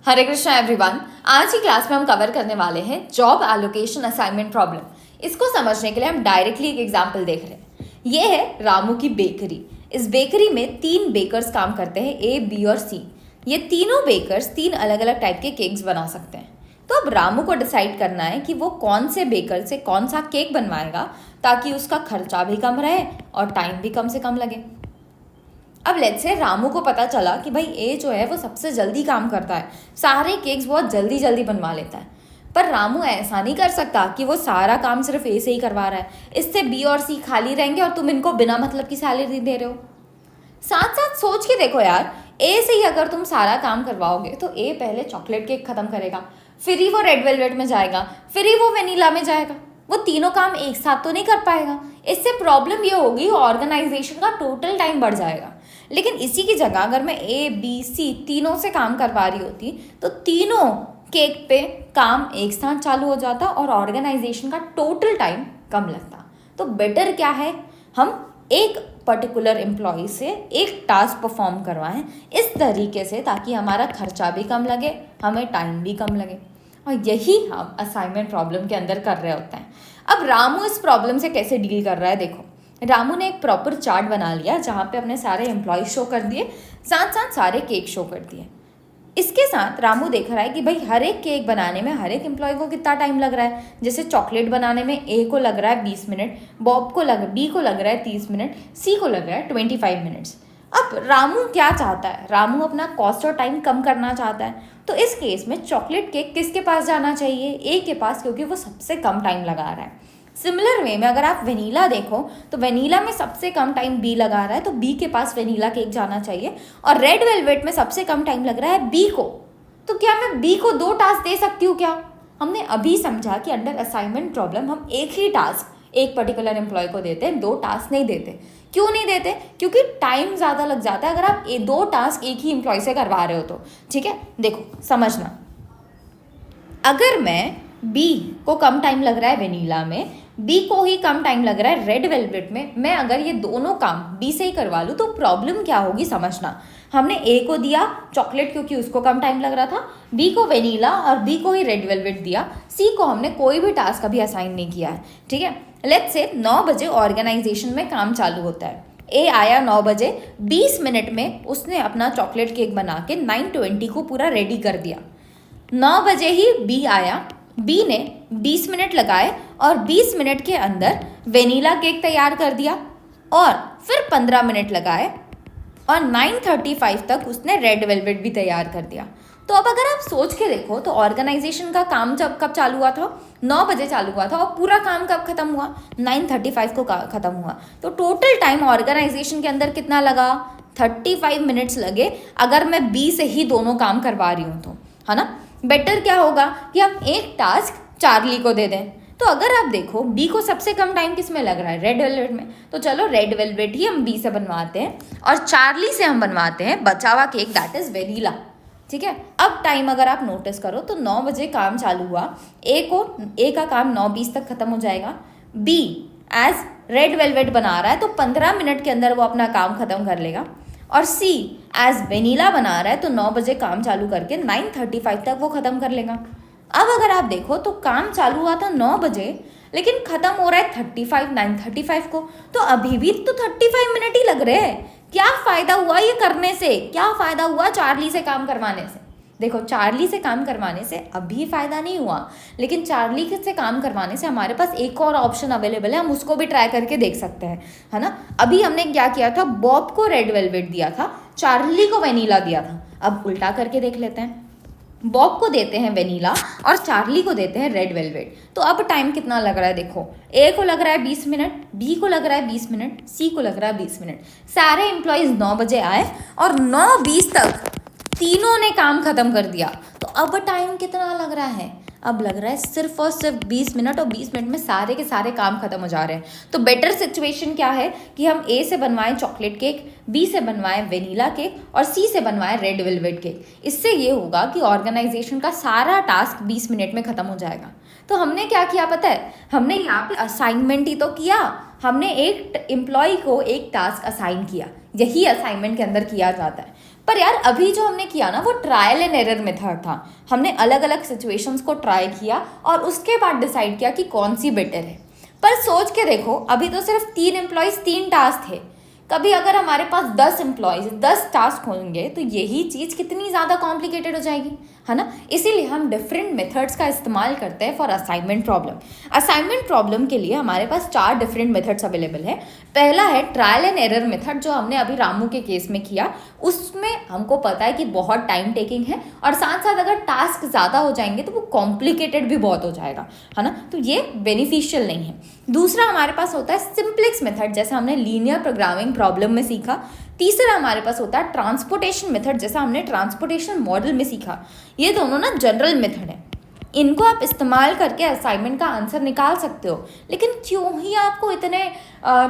हरे Krishna everyone. आज की class में हम कवर करने वाले हैं जॉब एलोकेशन असाइनमेंट प्रॉब्लम। इसको समझने के लिए हम डायरेक्टली एक एग्जांपल देख रहे हैं। ये है रामू की बेकरी। इस बेकरी में 3 बेकर्स काम करते हैं, ए, बी और सी। ये तीनों बेकर्स 3 अलग अलग टाइप के केक्स बना सकते हैं। तो अब रामू को डिसाइड करना है कि वो कौन से बेकर से कौन सा केक बनवाएगा ताकि उसका खर्चा भी कम रहे और टाइम भी कम से कम लगे। अब लेट्स से रामू को पता चला कि भाई ए जो है वो सबसे जल्दी काम करता है, सारे केक्स बहुत जल्दी जल्दी बनवा लेता है। पर रामू ऐसा नहीं कर सकता कि वो सारा काम सिर्फ ए से ही करवा रहा है। इससे बी और सी खाली रहेंगे और तुम इनको बिना मतलब की सैलरी दे रहे हो। साथ साथ सोच के देखो यार, ए से ही अगर तुम सारा काम करवाओगे तो ए पहले चॉकलेट केक खत्म करेगा, फिर ही वो रेड वेलवेट में जाएगा, फिर ही वो वेनिला में जाएगा। वो तीनों काम एक साथ तो नहीं कर पाएगा। इससे प्रॉब्लम ये होगी ऑर्गेनाइजेशन का टोटल टाइम बढ़ जाएगा। लेकिन इसी की जगह अगर मैं ए, बी, सी तीनों से काम करवा रही होती तो तीनों केक पे काम एक साथ चालू हो जाता और ऑर्गेनाइजेशन का टोटल टाइम कम लगता। तो बेटर क्या है, हम एक पर्टिकुलर एम्प्लॉय से एक टास्क परफॉर्म करवाएं इस तरीके से ताकि हमारा खर्चा भी कम लगे, हमें टाइम भी कम लगे। और यही हम असाइनमेंट प्रॉब्लम के अंदर कर रहे होते हैं। अब रामू इस प्रॉब्लम से कैसे डील कर रहा है, देखो रामू ने एक प्रॉपर चार्ट बना लिया जहाँ पे अपने सारे एम्प्लॉय शो कर दिए, साथ साथ सारे केक शो कर दिए। इसके साथ रामू देख रहा है कि भाई हर एक केक बनाने में हर एक एम्प्लॉय को कितना टाइम लग रहा है। जैसे चॉकलेट बनाने में ए को लग रहा है 20 मिनट, बी को लग रहा है 30 मिनट, सी को लग रहा है 25 मिनट्स। अब रामू क्या चाहता है, रामू अपना कॉस्ट और टाइम कम करना चाहता है। तो इस केस में चॉकलेट केक किसके पास जाना चाहिए, ए के पास, क्योंकि वो सबसे कम टाइम लगा रहा है। सिमिलर वे में अगर आप वेनीला देखो तो वेनीला में सबसे कम टाइम बी लगा रहा है, तो बी के पास वेनीला केक जाना चाहिए। और रेड वेलवेट में सबसे कम टाइम लग रहा है बी को, तो क्या मैं बी को 2 टास्क दे सकती हूँ क्या? हमने अभी समझा कि अंडर असाइनमेंट प्रॉब्लम हम एक ही टास्क एक पर्टिकुलर एम्प्लॉय को देते हैं, 2 टास्क नहीं देते। क्यों नहीं देते? क्योंकि टाइम ज़्यादा लग जाता है अगर आप 2 टास्क एक ही एम्प्लॉय से करवा रहे हो तो। ठीक है, देखो समझना, अगर मैं बी को कम टाइम लग रहा है वेनीला में, बी को ही कम टाइम लग रहा है रेड वेलवेट में, मैं अगर ये दोनों काम बी से ही करवा लूँ तो प्रॉब्लम क्या होगी समझना। हमने ए को दिया चॉकलेट क्योंकि उसको कम टाइम लग रहा था, बी को वेनीला और बी को ही रेड वेलवेट दिया, सी को हमने कोई भी टास्क अभी असाइन नहीं किया है। ठीक है, लेट्स से 9 बजे ऑर्गेनाइजेशन में काम चालू होता है। ए आया 9 बजे, 20 मिनट में उसने अपना चॉकलेट केक बना के 9:20 को पूरा रेडी कर दिया। 9 बजे ही बी आया, बी ने 20 मिनट लगाए और 20 मिनट के अंदर वेनीला केक तैयार कर दिया और फिर 15 मिनट लगाए और 9:35 तक उसने रेड वेलवेट भी तैयार कर दिया। तो अब अगर आप सोच के देखो तो ऑर्गेनाइजेशन का काम कब चालू हुआ था, 9 बजे चालू हुआ था और पूरा काम कब खत्म हुआ, 9:35 को खत्म हुआ। तो टोटल टाइम ऑर्गेनाइजेशन के अंदर कितना लगा, 35 मिनट्स लगे अगर मैं बी से ही दोनों काम करवा रही हूँ तो, है ना। बेटर क्या होगा कि हम एक टास्क चार्ली को दे दें। तो अगर आप देखो बी को सबसे कम टाइम किस में लग रहा है, रेड वेलवेट में, तो चलो रेड वेलवेट ही हम बी से बनवाते हैं और चार्ली से हम बनवाते हैं बचा हुआ केक, दैट इज वेनीला। ठीक है, अब टाइम अगर आप नोटिस करो तो 9 बजे काम चालू हुआ, ए का काम 9:20 तक खत्म हो जाएगा। बी एज रेड वेलवेट बना रहा है तो 15 मिनट के अंदर वो अपना काम खत्म कर लेगा। और सी एज वेनीला बना रहा है तो 9 बजे काम चालू करके 9:35 तक वो ख़त्म कर लेगा। अब अगर आप देखो तो काम चालू हुआ था 9 बजे लेकिन ख़त्म हो रहा है 9:35 को, तो अभी भी तो 35 मिनट ही लग रहे हैं। क्या फ़ायदा हुआ ये करने से, क्या फ़ायदा हुआ चार्ली से काम करवाने से? देखो चार्ली से काम करवाने से अभी फ़ायदा नहीं हुआ, लेकिन चार्ली से काम करवाने से हमारे पास एक और ऑप्शन अवेलेबल है, हम उसको भी ट्राई करके देख सकते हैं, है ना। अभी हमने क्या किया था, बॉब को रेड वेलवेट दिया था, चार्ली को वेनीला दिया था। अब उल्टा करके देख लेते हैं, बॉब को देते हैं वेनीला और चार्ली को देते हैं रेड वेलवेट। तो अब टाइम कितना लग रहा है, देखो ए को लग रहा है 20 मिनट, बी को लग रहा है 20 मिनट, सी को लग रहा है 20 मिनट। सारे एम्प्लॉयज़ 9 बजे आए और 9:20 तक तीनों ने काम खत्म कर दिया। तो अब टाइम कितना लग रहा है, अब लग रहा है सिर्फ और सिर्फ 20 मिनट, और 20 मिनट में सारे के सारे काम खत्म हो जा रहे हैं। तो बेटर सिचुएशन क्या है कि हम ए से बनवाएं चॉकलेट केक, बी से बनवाएं वेनीला केक और सी से बनवाएं रेड वेलवेट केक। इससे ये होगा कि ऑर्गेनाइजेशन का सारा टास्क 20 मिनट में ख़त्म हो जाएगा। तो हमने क्या किया पता है, हमने यहाँ पे असाइनमेंट ही तो किया, हमने एक एम्प्लॉय को एक टास्क असाइन किया। यही असाइनमेंट के अंदर किया जाता है। पर यार अभी जो हमने किया ना वो ट्रायल एंड एरर मेथड था। हमने अलग अलग सिचुएशंस को ट्राई किया और उसके बाद डिसाइड किया कि कौन सी बेटर है। पर सोच के देखो, अभी तो सिर्फ 3 एम्प्लॉयज़ 3 टास्क थे। कभी अगर हमारे पास 10 एम्प्लॉयज़ 10 टास्क होंगे तो यही चीज़ कितनी ज़्यादा कॉम्प्लिकेटेड हो जाएगी, है ना। इसीलिए हम डिफरेंट मेथड्स का इस्तेमाल करते हैं for assignment problem. Assignment problem के लिए हमारे पास 4 डिफरेंट मेथड्स अवेलेबल है। पहला है ट्रायल एंड एरर मेथड, जो हमने अभी रामू के केस में किया। उसमें हमको पता है कि बहुत टाइम टेकिंग है और साथ साथ अगर टास्क ज़्यादा हो जाएंगे तो वो कॉम्प्लिकेटेड भी बहुत हो जाएगा, है ना, तो ये बेनिफिशियल नहीं है। दूसरा हमारे पास होता है सिंप्लेक्स मेथड, जैसे हमने लीनियर प्रोग्रामिंग प्रॉब्लम में सीखा। तीसरा हमारे पास होता है ट्रांसपोर्टेशन मेथड, जैसा हमने ट्रांसपोर्टेशन मॉडल में सीखा। ये दोनों ना जनरल मेथड है, इनको आप इस्तेमाल करके असाइनमेंट का आंसर निकाल सकते हो। लेकिन क्यों ही आपको इतने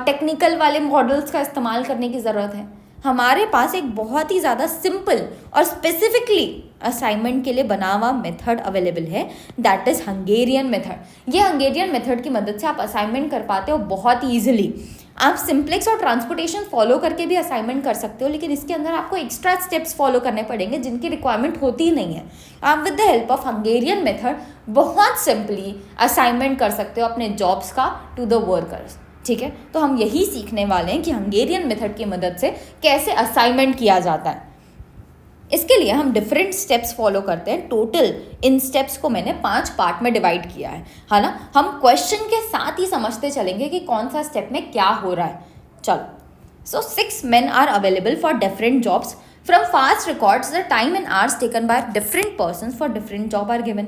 टेक्निकल वाले मॉडल्स का इस्तेमाल करने की ज़रूरत है। हमारे पास एक बहुत ही ज़्यादा सिंपल और स्पेसिफिकली असाइनमेंट के लिए बना हुआ मेथड अवेलेबल है, दैट इज़ हंगेरियन मेथड। ये हंगेरियन मेथड की मदद से आप असाइनमेंट कर पाते हो बहुत ईजिली। आप सिंप्लेक्स और ट्रांसपोर्टेशन फॉलो करके भी असाइनमेंट कर सकते हो, लेकिन इसके अंदर आपको एक्स्ट्रा स्टेप्स फॉलो करने पड़ेंगे जिनकी रिक्वायरमेंट होती ही नहीं है। आप with the help of Hungarian method बहुत सिंपली असाइनमेंट कर सकते हो अपने जॉब्स का टू द वर्कर्स, ठीक है। तो हम यही सीखने वाले हैं कि हंगेरियन मेथड की मदद से कैसे असाइनमेंट किया जाता है। इसके लिए हम डिफरेंट स्टेप्स फॉलो करते हैं। टोटल इन स्टेप्स को मैंने 5 पार्ट में डिवाइड किया है ना। हम क्वेश्चन के साथ ही समझते चलेंगे कि कौन सा स्टेप में क्या हो रहा है। चलो, so 6 men are available for different jobs from fast records. The time and hours taken by different persons for different job are given.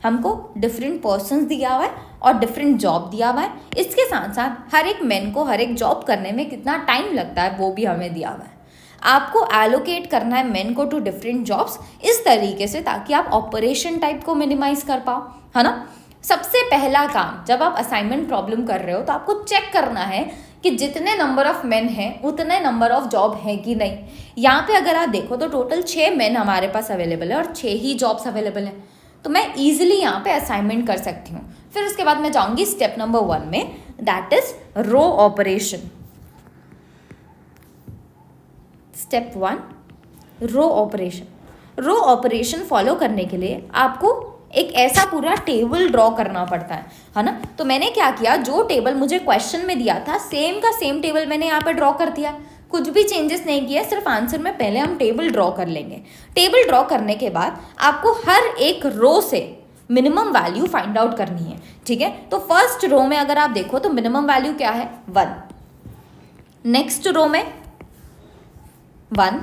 हमको डिफरेंट पर्सन्स दिया हुआ है और डिफरेंट जॉब दिया हुआ है। इसके साथ साथ हर एक मैन को हर एक जॉब करने में कितना टाइम लगता है वो भी हमें दिया हुआ है। आपको एलोकेट करना है मैन को टू डिफरेंट जॉब्स इस तरीके से ताकि आप ऑपरेशन टाइप को मिनिमाइज कर पाओ, है ना। सबसे पहला काम, जब आप असाइनमेंट प्रॉब्लम कर रहे हो तो आपको चेक करना है कि जितने नंबर ऑफ मेन हैं उतने नंबर ऑफ जॉब है कि नहीं। यहाँ पे अगर आप देखो तो टोटल 6 मेन हमारे पास अवेलेबल है और 6 ही जॉब्स अवेलेबल हैं, तो मैं ईजिली यहाँ पे असाइनमेंट कर सकती हूँ। फिर उसके बाद मैं जाऊँगी स्टेप नंबर 1 में, that is row operation. Step 1, row operation. Row operation follow करने के लिए आपको एक ऐसा पूरा टेबल ड्रॉ करना पड़ता है ना। तो मैंने क्या किया, जो टेबल मुझे क्वेश्चन में दिया था सेम का सेम टेबल मैंने यहाँ पे ड्रॉ कर दिया। कुछ भी चेंजेस नहीं किया, सिर्फ आंसर में पहले हम टेबल ड्रॉ कर लेंगे। टेबल ड्रॉ करने के बाद आपको हर एक रो से मिनिमम वैल्यू फाइंड आउट करनी है, ठीक है। तो फर्स्ट रो में अगर आप देखो तो मिनिमम वैल्यू क्या है, 1। नेक्स्ट रो में 1,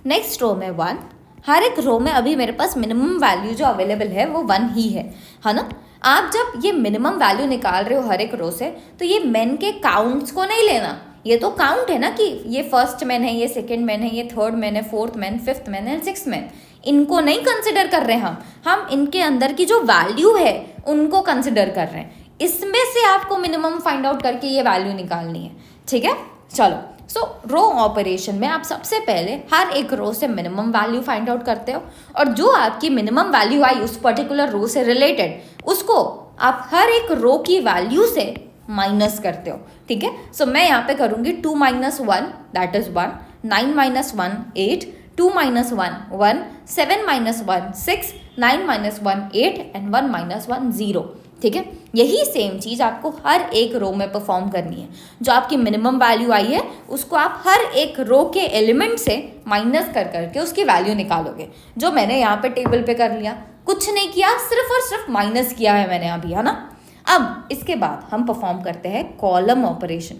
नेक्स्ट रो में 1। हर एक रो में अभी मेरे पास मिनिमम वैल्यू जो अवेलेबल है वो 1 ही है ना। आप जब ये मिनिमम वैल्यू निकाल रहे हो हर एक रो से, तो ये मेन के काउंट्स को नहीं लेना। ये तो काउंट है ना कि ये फर्स्ट मैन है, ये सेकंड मैन है, ये थर्ड मैन है, फोर्थ मैन, फिफ्थ मैन है, सिक्स्थ मैन। इनको नहीं कंसिडर कर रहे हैं हम इनके अंदर की जो वैल्यू है उनको कंसिडर कर रहे हैं। इसमें से आपको मिनिमम फाइंड आउट करके ये वैल्यू निकालनी है, ठीक है। चलो, सो रो ऑपरेशन में आप सबसे पहले हर एक रो से मिनिमम वैल्यू फाइंड आउट करते हो और जो आपकी मिनिमम वैल्यू आई उस पर्टिकुलर रो से रिलेटेड, उसको आप हर एक रो की वैल्यू से माइनस करते हो, ठीक है। सो मैं यहाँ पे करूँगी 2 - 1 दैट इज 1, 9 - 1 8, 2 - 1 1, 7 - 1 6, 9 - 1 8 एंड 1 - 1 0, ठीक है। यही सेम चीज़ आपको हर एक रो में परफॉर्म करनी है। जो आपकी मिनिमम वैल्यू आई है उसको आप हर एक रो के एलिमेंट से माइनस कर करके उसकी वैल्यू निकालोगे, जो मैंने यहाँ पे टेबल पे कर लिया। कुछ नहीं किया, सिर्फ और सिर्फ माइनस किया है मैंने अभी, है ना। अब इसके बाद हम परफॉर्म करते हैं कॉलम ऑपरेशन।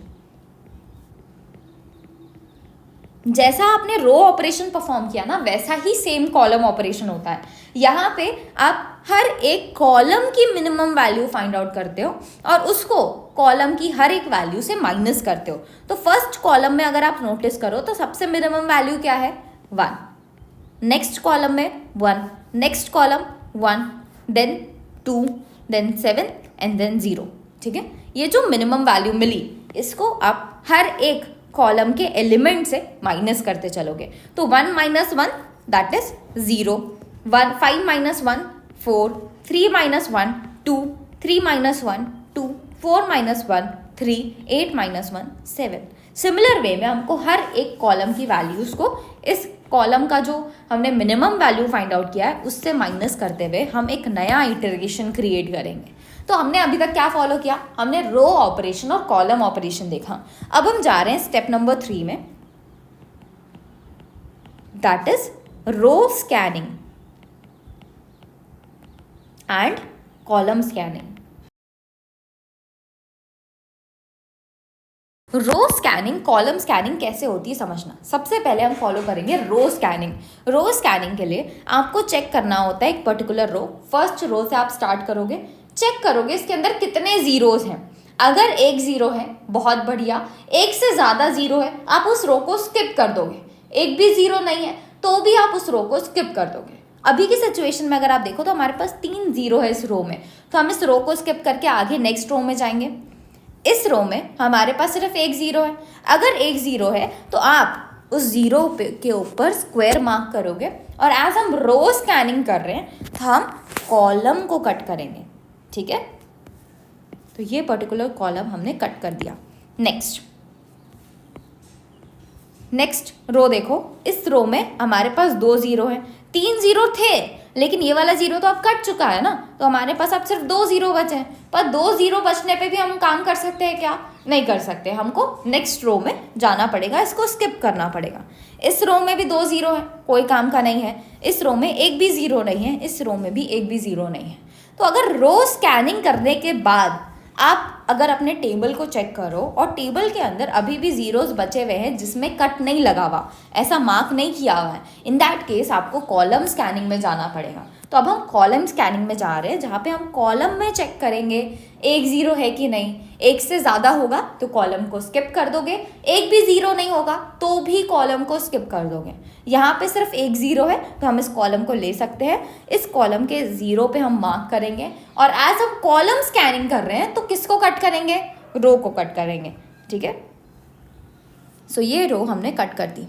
जैसा आपने रो ऑपरेशन परफॉर्म किया ना वैसा ही सेम कॉलम ऑपरेशन होता है। यहाँ पे आप हर एक कॉलम की मिनिमम वैल्यू फाइंड आउट करते हो और उसको कॉलम की हर एक वैल्यू से माइनस करते हो। तो फर्स्ट कॉलम में अगर आप नोटिस करो तो सबसे मिनिमम वैल्यू क्या है, 1। नेक्स्ट कॉलम में 1, next column 1, then 2, then 7 and then 0, ठीक है। ये जो मिनिमम वैल्यू मिली इसको आप हर एक कॉलम के एलिमेंट से माइनस करते चलोगे। तो 1 - 1 दैट इज 0, 5 - 1 4, 3 - 1 2, 3 - 1 2, 4 - 1 3, 8 - 1 7। सिमिलर वे में हमको हर एक कॉलम की वैल्यूज़ को इस कॉलम का जो हमने मिनिमम वैल्यू फाइंड आउट किया है उससे माइनस करते हुए हम एक नया इटरेशन क्रिएट करेंगे। तो हमने अभी तक क्या फॉलो किया, हमने रो ऑपरेशन और कॉलम ऑपरेशन देखा। अब हम जा रहे हैं स्टेप नंबर 3 में, that is row scanning and column scanning. Row scanning column scanning कैसे होती है समझना। सबसे पहले हम फॉलो करेंगे रो स्कैनिंग। रो स्कैनिंग के लिए आपको चेक करना होता है एक पर्टिकुलर रो। फर्स्ट रो से आप स्टार्ट करोगे, चेक करोगे इसके अंदर कितने जीरोज हैं। अगर एक जीरो है बहुत बढ़िया, एक से ज़्यादा जीरो है आप उस रो को स्किप कर दोगे, एक भी जीरो नहीं है तो भी आप उस रो को स्किप कर दोगे। अभी की सिचुएशन में अगर आप देखो तो हमारे पास 3 जीरो है इस रो में, तो हम इस रो को स्किप करके आगे नेक्स्ट रो में जाएंगे। इस रो में हमारे पास सिर्फ एक जीरो है। अगर एक जीरो है तो आप उस जीरो के ऊपर स्क्वायर मार्क करोगे और एज हम रो स्कैनिंग कर रहे हैं तो हम कॉलम को कट करेंगे, ठीक है। तो ये पर्टिकुलर कॉलम हमने कट कर दिया। नेक्स्ट रो देखो, इस रो में हमारे पास 2 जीरो हैं। 3 जीरो थे लेकिन ये वाला जीरो तो अब कट चुका है ना, तो हमारे पास अब सिर्फ 2 जीरो बचे हैं। पर 2 जीरो बचने पे भी हम काम कर सकते हैं क्या? नहीं कर सकते, हमको नेक्स्ट रो में जाना पड़ेगा, इसको स्किप करना पड़ेगा। इस रो में भी 2 जीरो है, कोई काम का नहीं है। इस रो में एक भी जीरो नहीं है, इस रो में भी एक भी जीरो नहीं है। तो अगर रो स्कैनिंग करने के बाद आप अगर अपने टेबल को चेक करो और टेबल के अंदर अभी भी जीरोस बचे हुए हैं जिसमें कट नहीं लगा हुआ, ऐसा मार्क नहीं किया हुआ है, इन दैट केस आपको कॉलम स्कैनिंग में जाना पड़ेगा। तो अब हम कॉलम स्कैनिंग में जा रहे हैं जहाँ पे हम कॉलम में चेक करेंगे एक जीरो है कि नहीं। एक से ज़्यादा होगा तो कॉलम को स्किप कर दोगे, एक भी जीरो नहीं होगा तो भी कॉलम को स्किप कर दोगे। यहाँ पे सिर्फ एक जीरो है तो हम इस कॉलम को ले सकते हैं, इस कॉलम के जीरो पे हम मार्क करेंगे और एज हम कॉलम स्कैनिंग कर रहे हैं तो किसको कट करेंगे? रो को कट करेंगे, ठीक है। सो ये रो हमने कट कर दी।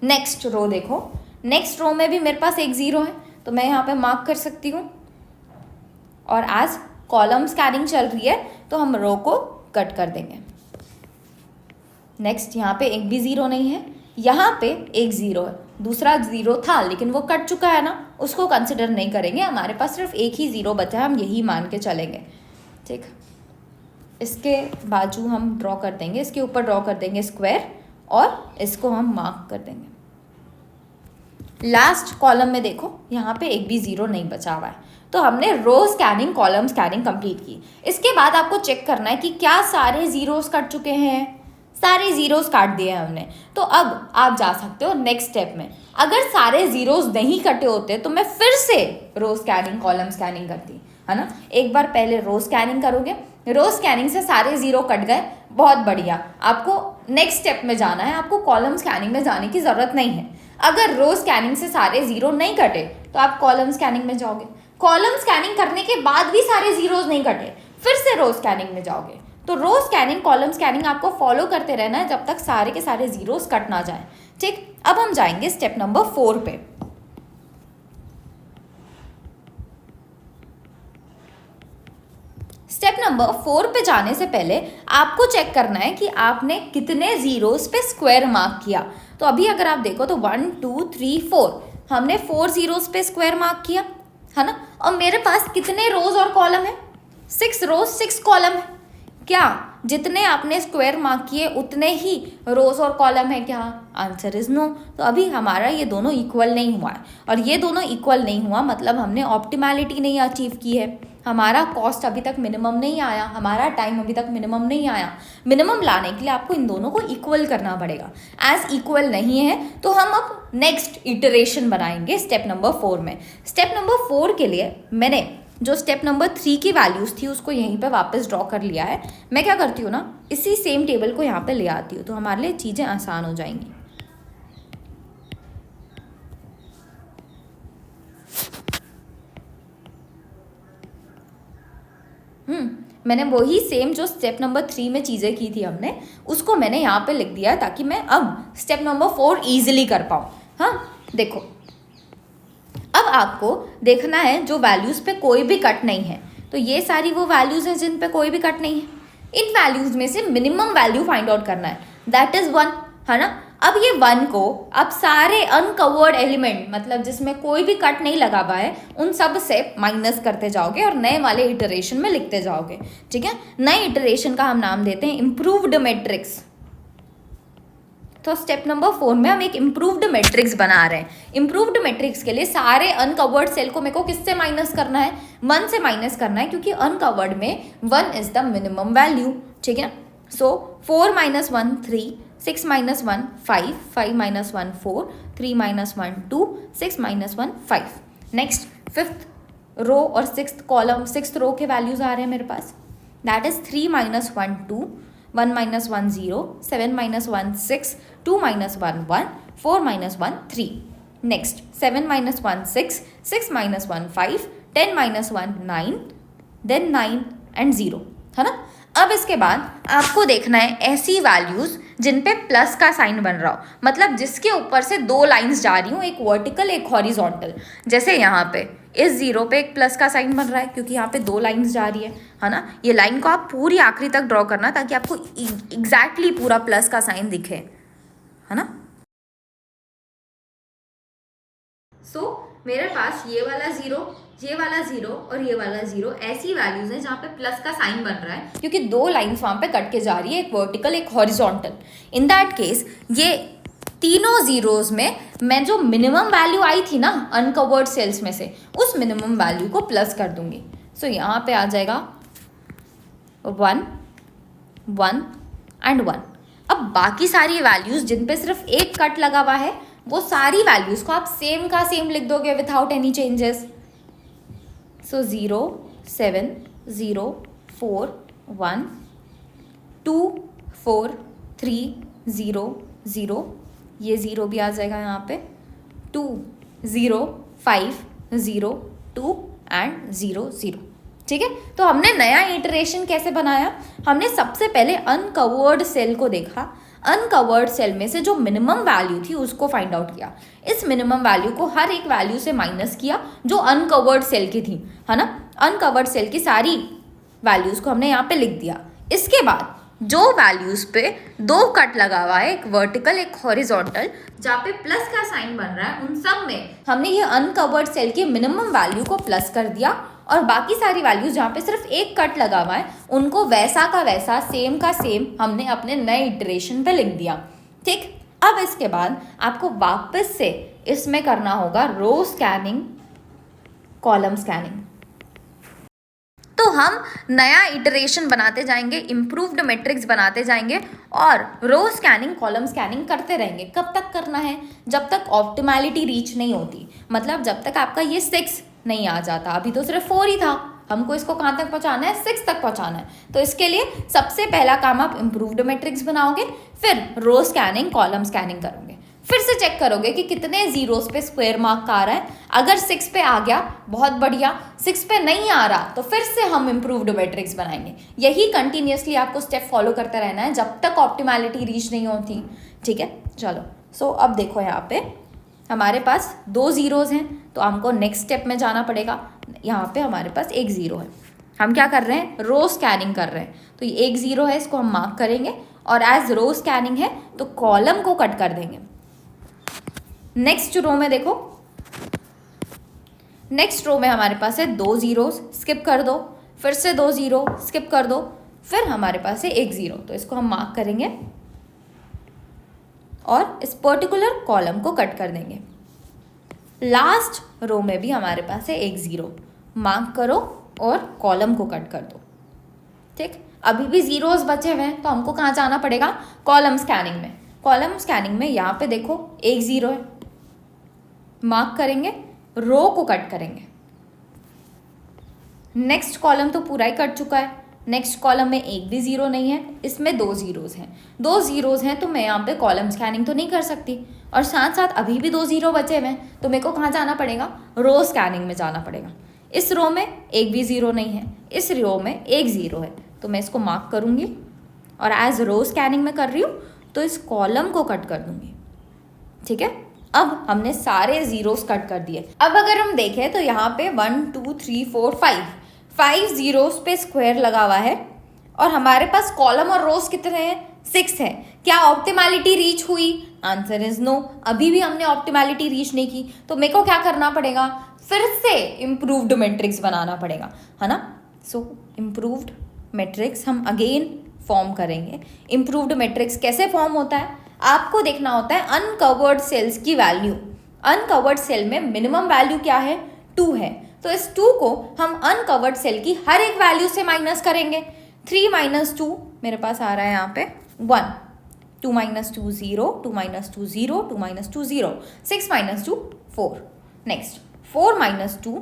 नेक्स्ट रो देखो, नेक्स्ट रो में भी मेरे पास एक जीरो है तो मैं यहाँ पे मार्क कर सकती हूँ और एज कॉलम स्कैनिंग चल रही है तो हम रो को कट कर देंगे। नेक्स्ट यहाँ पे एक भी ज़ीरो नहीं है, यहाँ पे एक ज़ीरो है, दूसरा ज़ीरो था लेकिन वो कट चुका है ना, उसको कंसिडर नहीं करेंगे। हमारे पास सिर्फ एक ही ज़ीरो बचा है, हम यही मान के चलेंगे, ठीक। इसके बाजू हम ड्रॉ कर देंगे, इसके ऊपर ड्रॉ कर देंगे स्क्वायर और इसको हम मार्क कर देंगे। लास्ट कॉलम में देखो यहाँ पे एक भी ज़ीरो नहीं बचा हुआ है, तो हमने रो स्कैनिंग कॉलम स्कैनिंग कंप्लीट की। इसके बाद आपको चेक करना है कि क्या सारे ज़ीरोस कट चुके हैं। सारे ज़ीरोस काट दिए हैं हमने, तो अब आप जा सकते हो नेक्स्ट स्टेप में। अगर सारे ज़ीरोस नहीं कटे होते तो मैं फिर से रो स्कैनिंग कॉलम स्कैनिंग करती, है ना। एक बार पहले रो स्कैनिंग करोगे, रो स्कैनिंग से सारे ज़ीरो कट गए, बहुत बढ़िया। आपको नेक्स्ट स्टेप में जाना है, आपको कॉलम स्कैनिंग में जाने की ज़रूरत नहीं है। अगर रो स्कैनिंग से सारे ज़ीरो नहीं कटे तो आप कॉलम स्कैनिंग में जाओगे। कॉलम स्कैनिंग करने के बाद भी सारे ज़ीरोस नहीं कटे, फिर से रो स्कैनिंग में जाओगे। तो रो स्कैनिंग कॉलम स्कैनिंग आपको फॉलो करते रहना है जब तक सारे के सारे ज़ीरोस कट ना जाए, ठीक। अब हम जाएंगे स्टेप नंबर 4 पे। स्टेप नंबर 4 पे जाने से पहले आपको चेक करना है कि आपने कितने ज़ीरोस पे स्क्वायर मार्क किया। तो अभी अगर आप देखो तो 1 2 3 4 हमने 4 ज़ीरोस पे स्क्वायर मार्क किया, है ना। और मेरे पास कितने रोज और कॉलम है? 6 रोज 6 कॉलम है। क्या जितने आपने स्क्वायर मार्क किए उतने ही रोज और कॉलम है क्या? Answer is no. तो अभी हमारा ये दोनों इक्वल नहीं हुआ है, और ये दोनों इक्वल नहीं हुआ मतलब हमने ऑप्टिमैलिटी नहीं अचीव की है। हमारा कॉस्ट अभी तक मिनिमम नहीं आया, हमारा टाइम अभी तक मिनिमम नहीं आया। मिनिमम लाने के लिए आपको इन दोनों को इक्वल करना पड़ेगा। एज इक्वल नहीं है तो हम अब नेक्स्ट इटरेशन बनाएंगे स्टेप नंबर 4 में। स्टेप नंबर 4 के लिए मैंने जो स्टेप नंबर 3 की वैल्यूज़ थी उसको यहीं पे वापस ड्रॉ कर लिया है। मैं क्या करती हूँ ना, इसी सेम टेबल को यहाँ पे ले आती हूँ तो हमारे लिए चीज़ें आसान हो जाएंगी। मैंने वही सेम जो स्टेप नंबर 3 में चीज़ें की थी हमने, उसको मैंने यहाँ पे लिख दिया है ताकि मैं अब स्टेप नंबर 4 ईजिली कर पाऊँ। हाँ देखो, अब आपको देखना है जो वैल्यूज़ पे कोई भी कट नहीं है, तो ये सारी वो वैल्यूज़ हैं जिन पे कोई भी कट नहीं है। इन वैल्यूज़ में से मिनिमम वैल्यू फाइंड आउट करना है। दैट इज 1, है ना। अब ये 1 को अब सारे अनकवर्ड एलिमेंट, मतलब जिसमें कोई भी कट नहीं लगा हुआ है, उन सब से माइनस करते जाओगे और नए वाले इटरेशन में लिखते जाओगे, ठीक है। नए इटरेशन का हम नाम देते हैं इम्प्रूव्ड मैट्रिक्स। तो स्टेप नंबर 4 में हम एक इम्प्रूव्ड मैट्रिक्स बना रहे हैं। इम्प्रूव्ड मैट्रिक्स के लिए सारे अनकवर्ड सेल को मेरे को किससे माइनस करना है, 1 से माइनस करना है, क्योंकि अनकवर्ड में 1 इज द मिनिमम वैल्यू, ठीक है। सो 4 - 1 3, 6 - 1 5, 5 - 1 4, 3 - 1 2, 6 - 1 5। नेक्स्ट 5th रो और 6th कॉलम, 6th रो के वैल्यूज आ रहे हैं मेरे पास। That is 3 - 1 2, 1 - 1 0, 7 - 1 6, 2 - 1 1, 4 - 1 3। Next 7 - 1 6, 6 - 1 5, 10 - 1 9, then 9 and 0, है ना। अब इसके बाद आपको देखना है ऐसी वैल्यूज जिन पे प्लस का साइन बन रहा हो, मतलब जिसके ऊपर से 2 लाइंस जा रही हूँ, एक वर्टिकल एक हॉरिजॉन्टल। जैसे यहाँ पे इस 0 पे एक प्लस का साइन बन रहा है क्योंकि यहाँ पे 2 लाइंस जा रही है ना। ये लाइन को आप पूरी आखिरी तक ड्रॉ करना ताकि आपको एग्जैक्टली पूरा प्लस का साइन दिखे, है ना। मेरे पास ये वाला 0, ये वाला 0 और ये वाला 0 ऐसी वैल्यूज हैं जहाँ पे प्लस का साइन बन रहा है क्योंकि 2 लाइंस वहाँ पे कट के जा रही है, एक वर्टिकल एक हॉरिजॉन्टल। इन दैट केस ये तीनों जीरोस में मैं जो मिनिमम वैल्यू आई थी ना अनकवर्ड सेल्स में से, उस मिनिमम वैल्यू को प्लस कर दूंगी। सो यहाँ पे आ जाएगा 1 1 एंड 1। अब बाकी सारी वैल्यूज जिन पे सिर्फ एक कट लगा हुआ है वो सारी वैल्यूज को आप सेम का सेम लिख दोगे विदाउट एनी चेंजेस। सो 0 7 0 4 1 2 4 3 0 0, ये 0 भी आ जाएगा यहाँ पे, 2 0 5 0 2 एंड 0 0, ठीक है। तो हमने नया इटरेशन कैसे बनाया, हमने सबसे पहले अनकवर्ड सेल को देखा, अनकवर्ड सेल में से जो मिनिमम वैल्यू थी उसको फाइंड आउट किया। इस मिनिमम वैल्यू को हर एक वैल्यू से माइनस किया जो अनकवर्ड सेल की थी, है ना। अनकवर्ड सेल की सारी वैल्यूज को हमने यहाँ पे लिख दिया। इसके बाद जो वैल्यूज पे 2 कट लगा हुआ है, एक वर्टिकल एक हॉरिजॉन्टल, जहाँ पे प्लस का साइन बन रहा है, उन सब में हमने ये अनकवर्ड सेल की मिनिमम वैल्यू को प्लस कर दिया और बाकी सारी वैल्यूज जहाँ पे सिर्फ एक कट लगा हुआ है उनको वैसा का वैसा सेम का सेम हमने अपने नए इटरेशन पे लिख दिया, ठीक। अब इसके बाद आपको वापस से इसमें करना होगा रो स्कैनिंग कॉलम स्कैनिंग। तो हम नया इटरेशन बनाते जाएंगे, इम्प्रूव्ड मैट्रिक्स बनाते जाएंगे और रो स्कैनिंग कॉलम स्कैनिंग करते रहेंगे। कब तक करना है, जब तक ऑप्टिमैलिटी रीच नहीं होती, मतलब जब तक आपका ये 6 नहीं आ जाता। अभी तो सिर्फ 4 ही था, हमको इसको कहाँ तक पहुँचाना है, 6 तक पहुँचाना है। तो इसके लिए सबसे पहला काम आप इम्प्रूव्ड मैट्रिक्स बनाओगे, फिर रो स्कैनिंग कॉलम स्कैनिंग करोगे, फिर से चेक करोगे कि कितने जीरोस पे स्क्वायर मार्क आ रहा है। अगर 6 पे आ गया बहुत बढ़िया, 6 पे नहीं आ रहा तो फिर से हम इम्प्रूव्ड मैट्रिक्स बनाएंगे। यही कंटिन्यूसली आपको स्टेप फॉलो करते रहना है जब तक ऑप्टिमैलिटी रीच नहीं होती, ठीक है। चलो सो अब देखो यहाँ पे हमारे पास 2 जीरोज़ हैं तो हमको नेक्स्ट स्टेप में जाना पड़ेगा। यहाँ पे हमारे पास एक 0 है, हम क्या कर रहे हैं, रो स्कैनिंग कर रहे हैं। तो ये एक 0 है, इसको हम मार्क करेंगे और एज रो स्कैनिंग है तो कॉलम को कट कर देंगे। नेक्स्ट रो में देखो, नेक्स्ट रो में हमारे पास है 2 जीरोस, स्किप कर दो, फिर से 2 0 स्किप कर दो, फिर हमारे पास है एक 0, तो इसको हम मार्क करेंगे और इस पर्टिकुलर कॉलम को कट कर देंगे। लास्ट रो में भी हमारे पास है एक 0, मार्क करो और कॉलम को कट कर दो, ठीक। अभी भी जीरोस बचे हुए हैं तो हमको कहाँ जाना पड़ेगा, कॉलम स्कैनिंग में। कॉलम स्कैनिंग में यहाँ पे देखो एक 0 है, मार्क करेंगे, रो को कट करेंगे। नेक्स्ट कॉलम तो पूरा ही कट चुका है, नेक्स्ट कॉलम में एक भी 0 नहीं है, इसमें 2 जीरोस हैं। 2 जीरोस हैं तो मैं यहाँ पे कॉलम स्कैनिंग तो नहीं कर सकती और साथ साथ अभी भी 2 0 बचे हुए हैं तो मेरे को कहाँ जाना पड़ेगा, रो स्कैनिंग में जाना पड़ेगा। इस रो में एक भी 0 नहीं है, इस रो में एक 0 है, तो मैं इसको मार्क करूँगी और एज रो स्कैनिंग में कर रही हूँ तो इस कॉलम को कट कर दूँगी, ठीक है। अब हमने सारे जीरोस कट कर दिए। अब अगर हम देखें तो यहाँ पे 1 2 3 4 5 जीरोस पे स्क्वायर लगा हुआ है और हमारे पास कॉलम और रोज कितने हैं, 6 है। क्या ऑप्टिमैलिटी रीच हुई? Answer is no. अभी भी हमने ऑप्टिमैलिटी रीच नहीं की, तो मेरे को क्या करना पड़ेगा? फिर से इम्प्रूव्ड मैट्रिक्स बनाना पड़ेगा, है ना। सो इम्प्रूव्ड मैट्रिक्स हम अगेन फॉर्म करेंगे। इम्प्रूव्ड मैट्रिक्स कैसे फॉर्म होता है? आपको देखना होता है अनकवर्ड सेल्स की वैल्यू। अनकवर्ड सेल में मिनिमम वैल्यू क्या है? 2 है। तो इस 2 को हम अनकवर्ड सेल की हर एक वैल्यू से माइनस करेंगे। 3 माइनस 2 मेरे पास आ रहा है यहाँ पे 1, 2 minus 2 0, 2 minus 2 0, 2 minus 2 0, 6 minus 2 4। Next 4 minus 2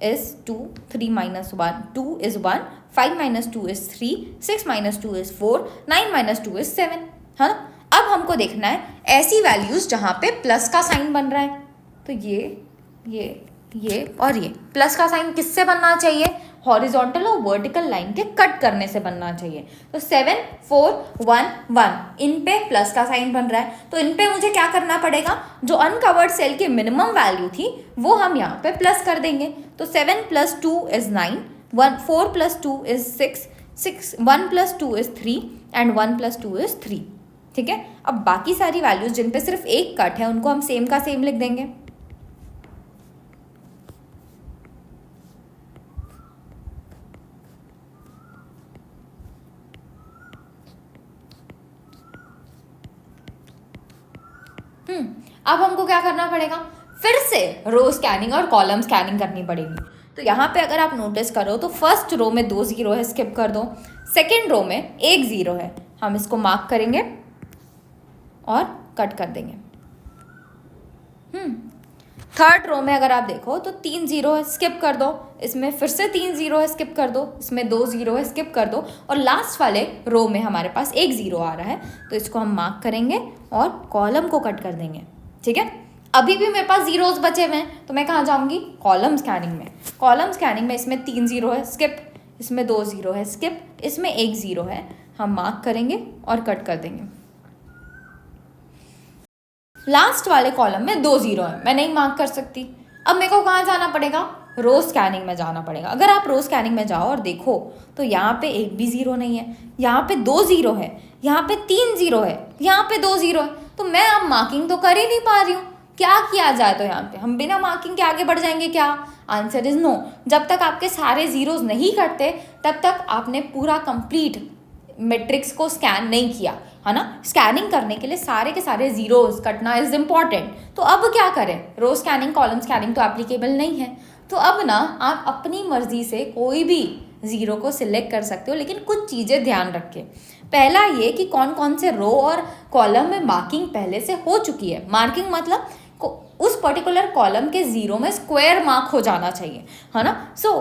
is 2, 3 minus 1, 2 is 1, 5 minus 2 is 3, 6 minus 2 is 4, 9 minus 2 is 7, है ना। अब हमको देखना है ऐसी वैल्यूज जहाँ पे प्लस का साइन बन रहा है। तो ये और ये प्लस का साइन किससे बनना चाहिए? हॉरिजॉन्टल और वर्टिकल लाइन के कट करने से बनना चाहिए। तो 7 4 1 1 इन पे प्लस का साइन बन रहा है, तो इन पे मुझे क्या करना पड़ेगा? जो अनकवर्ड सेल की मिनिमम वैल्यू थी वो हम यहाँ पे प्लस कर देंगे। तो 7 + 2 is 9, 4 + 2 is 6, 1 + 2 is 3 and 1 + 2 is 3। ठीक है। अब बाकी सारी वैल्यूज जिन पे सिर्फ एक कट है उनको हम सेम का सेम लिख देंगे। अब हमको क्या करना पड़ेगा? फिर से रो स्कैनिंग और कॉलम स्कैनिंग करनी पड़ेगी। तो यहाँ पे अगर आप नोटिस करो तो फर्स्ट रो में 2 0 है, स्किप कर दो। सेकेंड रो में 1 0 है, हम इसको मार्क करेंगे और कट कर देंगे। थर्ड रो में अगर आप देखो तो 3 0 है, स्किप कर दो। इसमें फिर से 3 0 है, स्किप कर दो। इसमें 2 0 है, स्किप कर दो। और लास्ट वाले रो में हमारे पास 1 0 आ रहा है, तो इसको हम मार्क करेंगे और कॉलम को कट कर देंगे। ठीक है। अभी भी मेरे पास जीरोस बचे हुए हैं, तो मैं कहाँ जाऊँगी? कॉलम स्कैनिंग में। कॉलम स्कैनिंग में इसमें 3 0 है, स्किप। इसमें 2 0 है, स्किप। इसमें 1 0 है, हम मार्क करेंगे और कट कर देंगे। लास्ट वाले कॉलम में 2 0 है, मैं नहीं मार्क कर सकती। अब मेरे को कहाँ जाना पड़ेगा? रो स्कैनिंग में जाना पड़ेगा। अगर आप रो स्कैनिंग में जाओ और देखो तो यहाँ पे एक भी 0 नहीं है, यहाँ पे 2 0 है, यहाँ पे 3 0 है, यहाँ पे 2 0 है। तो मैं अब मार्किंग तो कर ही नहीं पा रही हूँ। क्या किया जाए? तो यहाँ पे हम बिना मार्किंग के आगे बढ़ जाएंगे क्या? Answer is no. जब तक आपके सारे जीरोस नहीं कटते तब तक आपने पूरा कंप्लीट मैट्रिक्स को स्कैन नहीं किया, है ना। स्कैनिंग करने के लिए सारे के सारे जीरोस कटना इज इम्पॉर्टेंट। तो अब क्या करें? रो स्कैनिंग कॉलम स्कैनिंग तो एप्लीकेबल नहीं है, तो अब ना आप अपनी मर्जी से कोई भी जीरो को सिलेक्ट कर सकते हो, लेकिन कुछ चीज़ें ध्यान रखें। पहला ये कि कौन कौन से रो और कॉलम में मार्किंग पहले से हो चुकी है। मार्किंग मतलब उस पर्टिकुलर कॉलम के जीरो में स्क्वायर मार्क हो जाना चाहिए, है ना। सो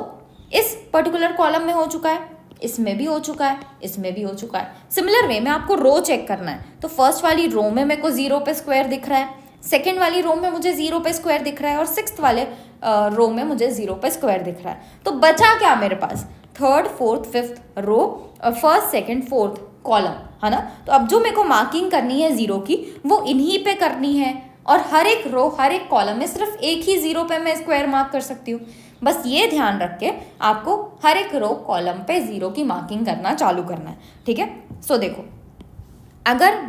इस पर्टिकुलर कॉलम में हो चुका है, इसमें भी हो चुका है, इसमें भी हो चुका है। सिमिलर वे में आपको रो चेक करना है। तो फर्स्ट वाली रो में मेरे को 0 पे स्क्वायर दिख रहा है, सेकेंड वाली रो में मुझे 0 पे स्क्वायर दिख रहा है, और सिक्स्थ वाले रो में मुझे 0 पे स्क्वायर दिख रहा है। तो बचा क्या मेरे पास? Third, fourth, fifth row, first, second, fourth column, है ना। तो अब जो मेरे को मार्किंग करनी है जीरो की वो इन्हीं पे करनी है, और हर एक रो हर एक कॉलम में सिर्फ एक ही 0 पे मैं स्क्वायर मार्क कर सकती हूँ। बस ये ध्यान रख के आपको हर एक रो कॉलम पे 0 की मार्किंग करना चालू करना है। ठीक है। सो देखो, अगर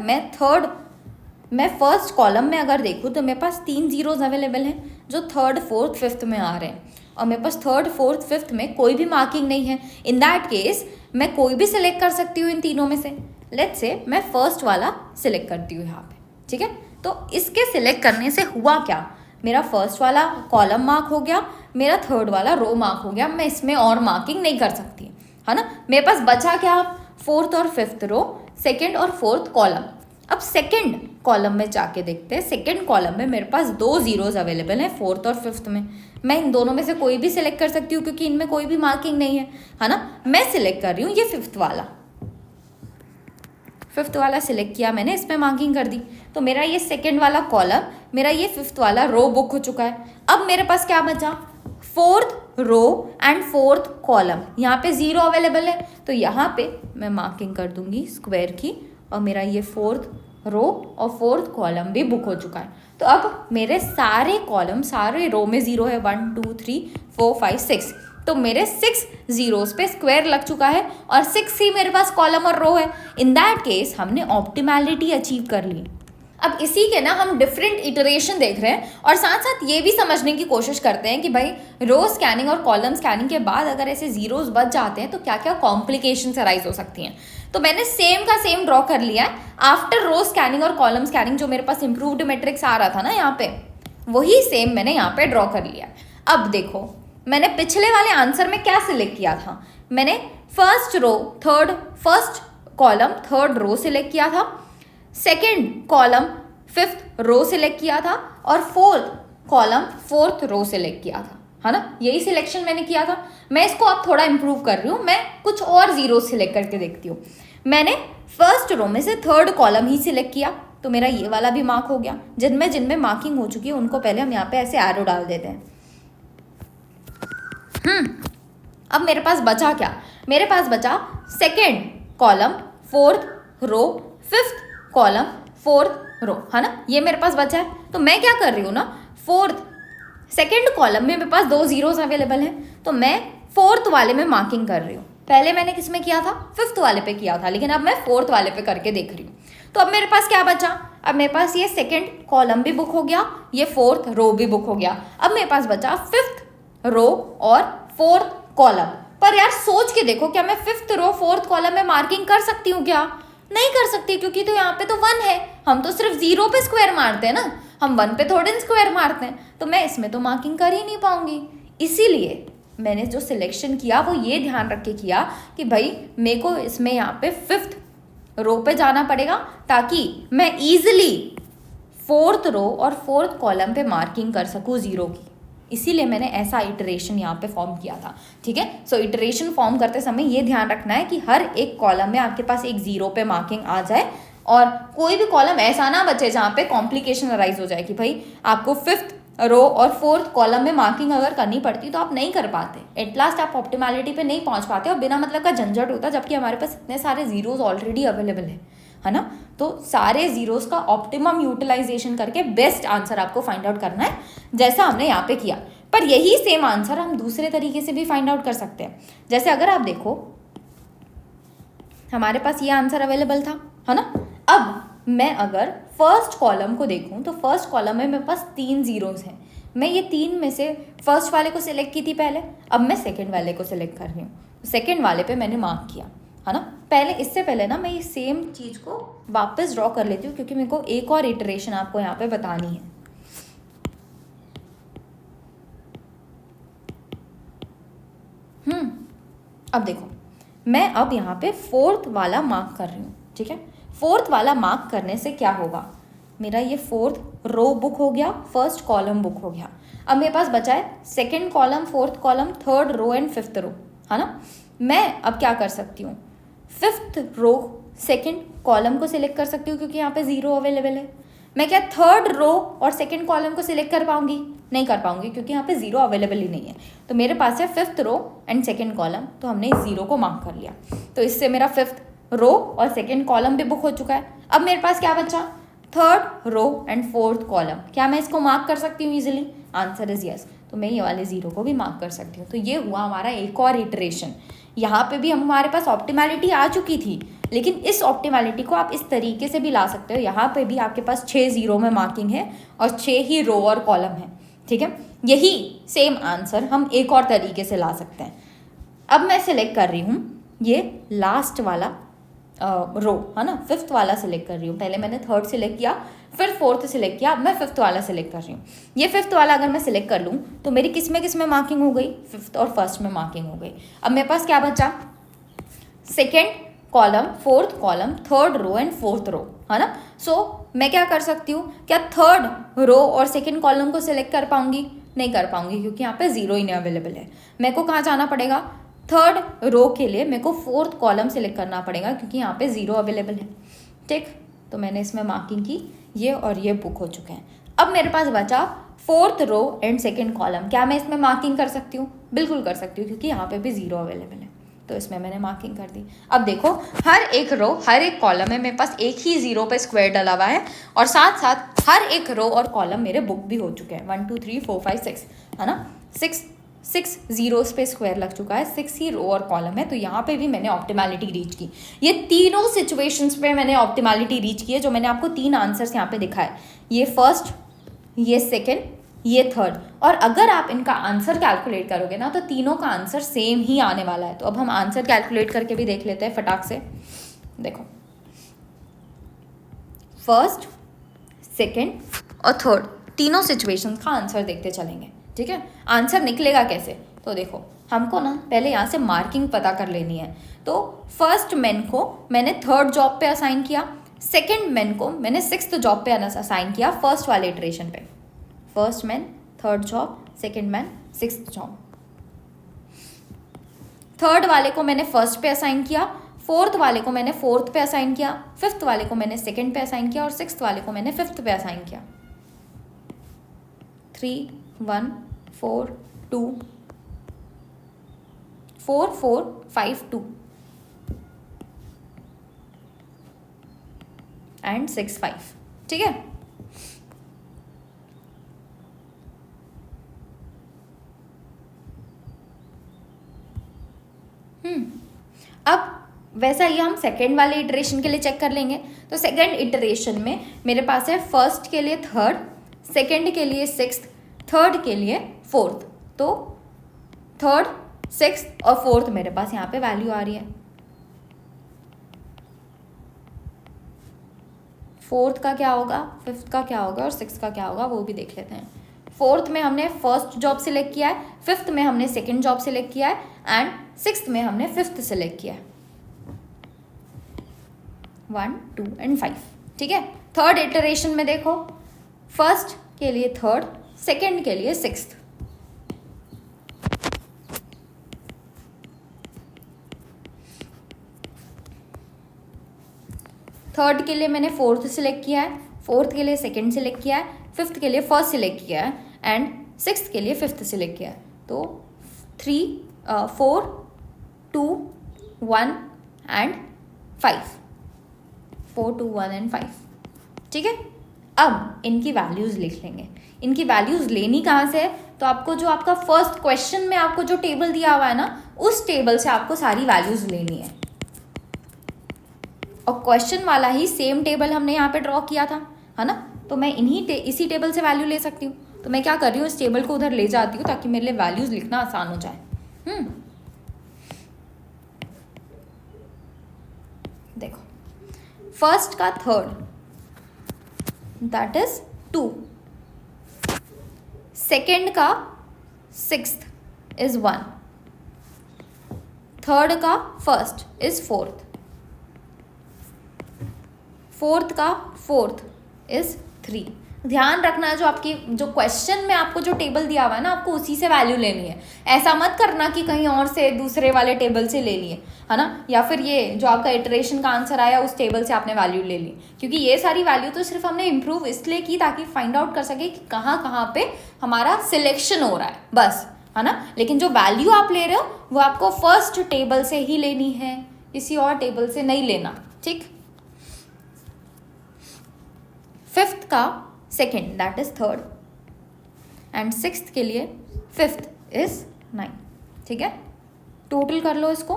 मैं फर्स्ट कॉलम में अगर देखूँ तो मेरे पास 3 जीरोज अवेलेबल हैं जो थर्ड, फोर्थ, फिफ्थ में आ रहे हैं, और मेरे पास थर्ड, फोर्थ, फिफ्थ में कोई भी मार्किंग नहीं है। इन दैट केस मैं कोई भी सिलेक्ट कर सकती हूँ इन तीनों में से। लेट्स से मैं फर्स्ट वाला सिलेक्ट करती हूँ यहाँ पे। ठीक है। तो इसके सिलेक्ट करने से हुआ क्या? मेरा फर्स्ट वाला कॉलम मार्क हो गया, मेरा थर्ड वाला रो मार्क हो गया। मैं इसमें और मार्किंग नहीं कर सकती, है ना। मेरे पास बचा क्या? फोर्थ और फिफ्थ रो, सेकेंड और फोर्थ कॉलम। अब सेकेंड कॉलम में जाके देखते हैं। सेकेंड कॉलम में मेरे पास 2 जीरोज अवेलेबल हैं, फोर्थ और फिफ्थ में। मैं इन दोनों में से कोई भी सिलेक्ट कर सकती हूँ क्योंकि इनमें कोई भी मार्किंग नहीं है ना। मैं सिलेक्ट कर रही हूँ ये फिफ्थ वाला सिलेक्ट किया मैंने, इस पर मार्किंग कर दी। तो मेरा ये सेकेंड वाला कॉलम, मेरा ये फिफ्थ वाला रो बुक हो चुका है। अब मेरे पास क्या बचा? Fourth row and fourth column. यहाँ पे 0 अवेलेबल है, तो यहाँ पे मैं मार्किंग कर दूंगी स्क्वायर की, और मेरा ये फोर्थ रो और फोर्थ कॉलम भी बुक हो चुका है। तो अब मेरे सारे कॉलम, सारे रो में 0 है। 1 2 3 4 5 6, तो मेरे 6 जीरोस पे स्क्वायर लग चुका है और 6 ही मेरे पास कॉलम और रो है। इन दैट केस हमने ऑप्टिमैलिटी अचीव कर ली। अब इसी के ना हम डिफरेंट इटरेशन देख रहे हैं और साथ साथ ये भी समझने की कोशिश करते हैं कि भाई रो स्कैनिंग और कॉलम स्कैनिंग के बाद अगर ऐसे जीरोस बच जाते हैं तो क्या क्या कॉम्प्लिकेशंस अराइज हो सकती हैं। तो मैंने सेम का सेम ड्रॉ कर लिया है आफ्टर रो स्कैनिंग और कॉलम स्कैनिंग। जो मेरे पास इंप्रूव्ड मैट्रिक्स आ रहा था ना यहाँ पे, वही सेम मैंने यहाँ पे ड्रॉ कर लिया। अब देखो मैंने पिछले वाले आंसर में क्या सिलेक्ट किया था, मैंने first column third row select किया था, second column fifth row select किया था और fourth column fourth row select किया था, है ना। यही सिलेक्शन मैंने किया था। मैं इसको अब थोड़ा इंप्रूव कर रही हूँ, मैं कुछ और जीरो सिलेक्ट करके देखती हूँ। मैंने फर्स्ट रो में से थर्ड कॉलम ही सिलेक्ट किया तो मेरा ये वाला भी मार्क हो गया। जिनमें मार्किंग हो चुकी है उनको पहले हम यहाँ पे ऐसे एरो डाल देते हैं। अब मेरे पास बचा क्या, मेरे पास बचा second column fourth row fifth column fourth row, है ना। ये मेरे पास बचा है। तो मैं क्या कर रही हूँ ना, सेकेंड कॉलम में मेरे पास 2 जीरोस अवेलेबल हैं तो मैं फोर्थ वाले में मार्किंग कर रही हूँ। पहले मैंने किस में किया था, फिफ्थ वाले पे किया था, लेकिन अब मैं फोर्थ वाले पे करके देख रही हूँ। तो अब मेरे पास क्या बचा, अब मेरे पास ये सेकेंड कॉलम भी बुक हो गया, ये फोर्थ रो भी बुक हो गया। अब मेरे पास बचा फिफ्थ रो और फोर्थ कॉलम। पर यार सोच के देखो, क्या मैं फिफ्थ रो फोर्थ कॉलम में मार्किंग कर सकती हूँ क्या? नहीं कर सकती, क्योंकि तो यहाँ पे तो 1 है। हम तो सिर्फ 0 पे स्क्वायर मारते हैं ना, हम 1 पे थोड़े स्क्वायर मारते हैं। तो मैं इसमें तो मार्किंग कर ही नहीं पाऊंगी। इसीलिए मैंने जो सिलेक्शन किया वो ये ध्यान रख के किया कि भाई मेरे को इसमें यहाँ पे फिफ्थ रो पे जाना पड़ेगा ताकि मैं ईजिली फोर्थ रो और फोर्थ कॉलम पे मार्किंग कर सकूँ जीरो की। इसीलिए मैंने ऐसा इटरेशन यहाँ पे फॉर्म किया था, ठीक है। सो इटरेशन फॉर्म करते समय ये ध्यान रखना है कि हर एक कॉलम में आपके पास एक जीरो पे मार्किंग आ जाए और कोई भी कॉलम ऐसा ना बचे जहाँ पे कॉम्प्लिकेशन अराइज हो जाए कि भाई आपको फिफ्थ रो और फोर्थ कॉलम में मार्किंग अगर करनी पड़ती तो आप नहीं कर पाते। एट लास्ट आप ऑप्टिमैलिटी पे नहीं पहुँच पाते और बिना मतलब का झंझट होता, जबकि हमारे पास इतने सारे जीरोज ऑलरेडी अवेलेबल है ना। तो सारे जीरोस का ऑप्टिमम यूटिलाइजेशन करके बेस्ट आंसर आपको फाइंड आउट करना है, जैसा हमने यहाँ पे किया। पर यही सेम आंसर हम दूसरे तरीके से भी फाइंड आउट कर सकते हैं। जैसे अगर आप देखो हमारे पास ये आंसर अवेलेबल था, है ना। अब मैं अगर फर्स्ट कॉलम को देखूं तो फर्स्ट कॉलम में मेरे पास 3 जीरोस हैं। मैं ये 3 में से फर्स्ट वाले को सिलेक्ट की थी पहले, अब मैं सेकेंड वाले को सिलेक्ट कर रही हूँ। सेकेंड वाले पे मैंने मार्क किया, है ना। इससे पहले ना मैं ये सेम चीज़ को वापस ड्रॉ कर लेती हूँ, क्योंकि मेरे को एक और इटरेशन आपको यहाँ पे बतानी है। अब देखो मैं अब यहाँ पे फोर्थ वाला मार्क कर रही हूँ, ठीक है। फोर्थ वाला मार्क करने से क्या होगा, मेरा ये फोर्थ रो बुक हो गया, फर्स्ट कॉलम बुक हो गया। अब मेरे पास बचा है second column, fourth column, third row and fifth row, है ना। मैं अब क्या कर सकती हूँ, फिफ्थ रो सेकेंड कॉलम को सिलेक्ट कर सकती हूँ क्योंकि यहाँ पे जीरो अवेलेबल है। मैं क्या थर्ड रो और सेकेंड कॉलम को सिलेक्ट कर पाऊंगी? नहीं कर पाऊंगी, क्योंकि यहाँ पे जीरो अवेलेबल ही नहीं है। तो मेरे पास है fifth row and second column, तो हमने इस जीरो को मार्क कर लिया। तो इससे मेरा फिफ्थ रो और सेकेंड कॉलम भी बुक हो चुका है। अब मेरे पास क्या बचा, third row and fourth column. क्या मैं इसको मार्क कर सकती हूँ ईजिली? Answer is yes. तो मैं ये वाले जीरो को भी मार्क कर सकती हूँ। तो ये हुआ हमारा एक और इटरेशन। यहाँ पे भी हमारे पास ऑप्टिमैलिटी आ चुकी थी, लेकिन इस ऑप्टिमैलिटी को आप इस तरीके से भी ला सकते हो। यहाँ पे भी आपके पास 6 जीरो में मार्किंग है और 6 ही रो और कॉलम है, ठीक है। यही सेम आंसर हम एक और तरीके से ला सकते हैं। अब मैं सिलेक्ट कर रही हूँ ये लास्ट वाला रो, है ना, फिफ्थ वाला सिलेक्ट कर रही हूँ। पहले मैंने थर्ड सिलेक्ट किया, फिर फोर्थ सिलेक्ट किया, अब मैं फिफ्थ वाला सिलेक्ट कर रही हूँ। ये फिफ्थ वाला अगर मैं सिलेक्ट कर लूँ तो मेरी किस में मार्किंग हो गई, फिफ्थ और फर्स्ट में मार्किंग हो गई। अब मेरे पास क्या बचा, second column, fourth column, third row and fourth row, है ना। सो मैं क्या कर सकती हूँ, क्या थर्ड रो और सेकेंड कॉलम को सिलेक्ट कर पाऊंगी? नहीं कर पाऊंगी, क्योंकि यहाँ पे जीरो ही नहीं अवेलेबल है। मेरे को कहाँ जाना पड़ेगा, थर्ड रो के लिए मेरे को फोर्थ कॉलम सिलेक्ट करना पड़ेगा, क्योंकि यहाँ पे जीरो अवेलेबल है, ठीक। तो मैंने इसमें मार्किंग की, ये और ये बुक हो चुके हैं। अब मेरे पास बचा fourth row and second column. क्या मैं इसमें मार्किंग कर सकती हूँ? बिल्कुल कर सकती हूँ, क्योंकि यहाँ पे भी जीरो अवेलेबल है। तो इसमें मैंने मार्किंग कर दी। अब देखो हर एक रो, हर एक कॉलम में मेरे पास एक ही जीरो पे स्क्वायर डला हुआ है और साथ साथ हर एक रो और कॉलम मेरे बुक भी हो चुके हैं। 1 2 3 4 5 6, है ना। 6 6 जीरोस पे स्क्वायर लग चुका है, 6 ही रो और कॉलम है, तो यहाँ पे भी मैंने ऑप्टिमैलिटी रीच की। ये तीनों सिचुएशंस पे मैंने ऑप्टिमैलिटी रीच की है, जो मैंने आपको 3 आंसर्स यहाँ पे दिखाए, ये फर्स्ट, ये सेकेंड, ये थर्ड। और अगर आप इनका आंसर कैलकुलेट करोगे ना तो तीनों का आंसर सेम ही आने वाला है। तो अब हम आंसर कैलकुलेट करके भी देख लेते हैं फटाक से। देखो, फर्स्ट, सेकेंड और थर्ड तीनों सिचुएशंस का आंसर देखते चलेंगे, ठीक है। आंसर निकलेगा कैसे, तो देखो हमको ना पहले यहाँ से मार्किंग पता कर लेनी है। तो फर्स्ट मैन को मैंने थर्ड जॉब पे असाइन किया, सेकेंड मैन को मैंने सिक्स्थ जॉब पे असाइन किया फर्स्ट वाले इटरेशन पे। First man third job, second man sixth job. Third वाले को मैंने फर्स्ट पे असाइन किया, फोर्थ वाले को मैंने फोर्थ पे असाइन किया, फिफ्थ वाले को मैंने सेकेंड पे असाइन किया और सिक्स्थ वाले को मैंने फिफ्थ पे असाइन किया। 3 1 4 2 4 4 5 2 एंड 6 5, ठीक है। अब वैसा ही हम सेकेंड वाले इटरेशन के लिए चेक कर लेंगे। तो सेकेंड इटरेशन में मेरे पास है फर्स्ट के लिए थर्ड, सेकेंड के लिए सिक्स्थ, थर्ड के लिए फोर्थ। तो थर्ड, सिक्स्थ और फोर्थ मेरे पास यहाँ पे वैल्यू आ रही है। फोर्थ का क्या होगा, फिफ्थ का क्या होगा और सिक्स्थ का क्या होगा वो भी देख लेते हैं। फोर्थ में हमने फर्स्ट जॉब सिलेक्ट किया है, फिफ्थ में हमने सेकेंड जॉब सिलेक्ट किया है एंड सिक्स्थ में हमने फिफ्थ सिलेक्ट किया है। 1 2 एंड 5, ठीक है। थर्ड इटरेशन में देखो, फर्स्ट के लिए थर्ड, सेकेंड के लिए सिक्स्थ। थर्ड के लिए मैंने फोर्थ सिलेक्ट किया है, फोर्थ के लिए सेकेंड सिलेक्ट किया है, फिफ्थ के लिए फर्स्ट सिलेक्ट किया है एंड सिक्स्थ के लिए फिफ्थ सिलेक्ट किया है। तो 3 4 2 1 एंड 5, 4 2 1 एंड 5, ठीक है। अब इनकी वैल्यूज़ लिख लेंगे। इनकी वैल्यूज़ लेनी कहाँ से है, तो आपको जो आपका फर्स्ट क्वेश्चन में आपको जो टेबल दिया हुआ है ना, उस टेबल से आपको सारी वैल्यूज़ लेनी है। और क्वेश्चन वाला ही सेम टेबल हमने यहाँ पे ड्रॉ किया था, है ना। तो मैं इसी टेबल से वैल्यू ले सकती हूँ। तो मैं क्या कर रही हूँ, इस टेबल को उधर ले जाती हूँ ताकि मेरे लिए वैल्यूज़ लिखना आसान हो जाए। देखो, फर्स्ट का थर्ड दैट इज 2, सेकेंड का सिक्स्थ इज 1, थर्ड का फर्स्ट इज फोर्थ, फोर्थ का फोर्थ इज 3। ध्यान रखना, जो आपकी जो क्वेश्चन में आपको जो टेबल दिया हुआ है ना, आपको उसी से वैल्यू लेनी है। ऐसा मत करना कि कहीं और से दूसरे वाले टेबल से ले लिए, है ना, या फिर ये जो आपका इटरेशन का आंसर आया उस टेबल से आपने वैल्यू ले ली। क्योंकि ये सारी वैल्यू तो सिर्फ हमने इम्प्रूव इसलिए की ताकि फाइंड आउट कर सके कि कहाँ कहाँ पे हमारा सिलेक्शन हो रहा है, बस, है ना। लेकिन जो वैल्यू आप ले रहे हो वो आपको फर्स्ट टेबल से ही लेनी है, किसी और टेबल से नहीं लेना, ठीक। फिफ्थ का second that is third and sixth के लिए फिफ्थ इज 9, ठीक है। टोटल कर लो इसको,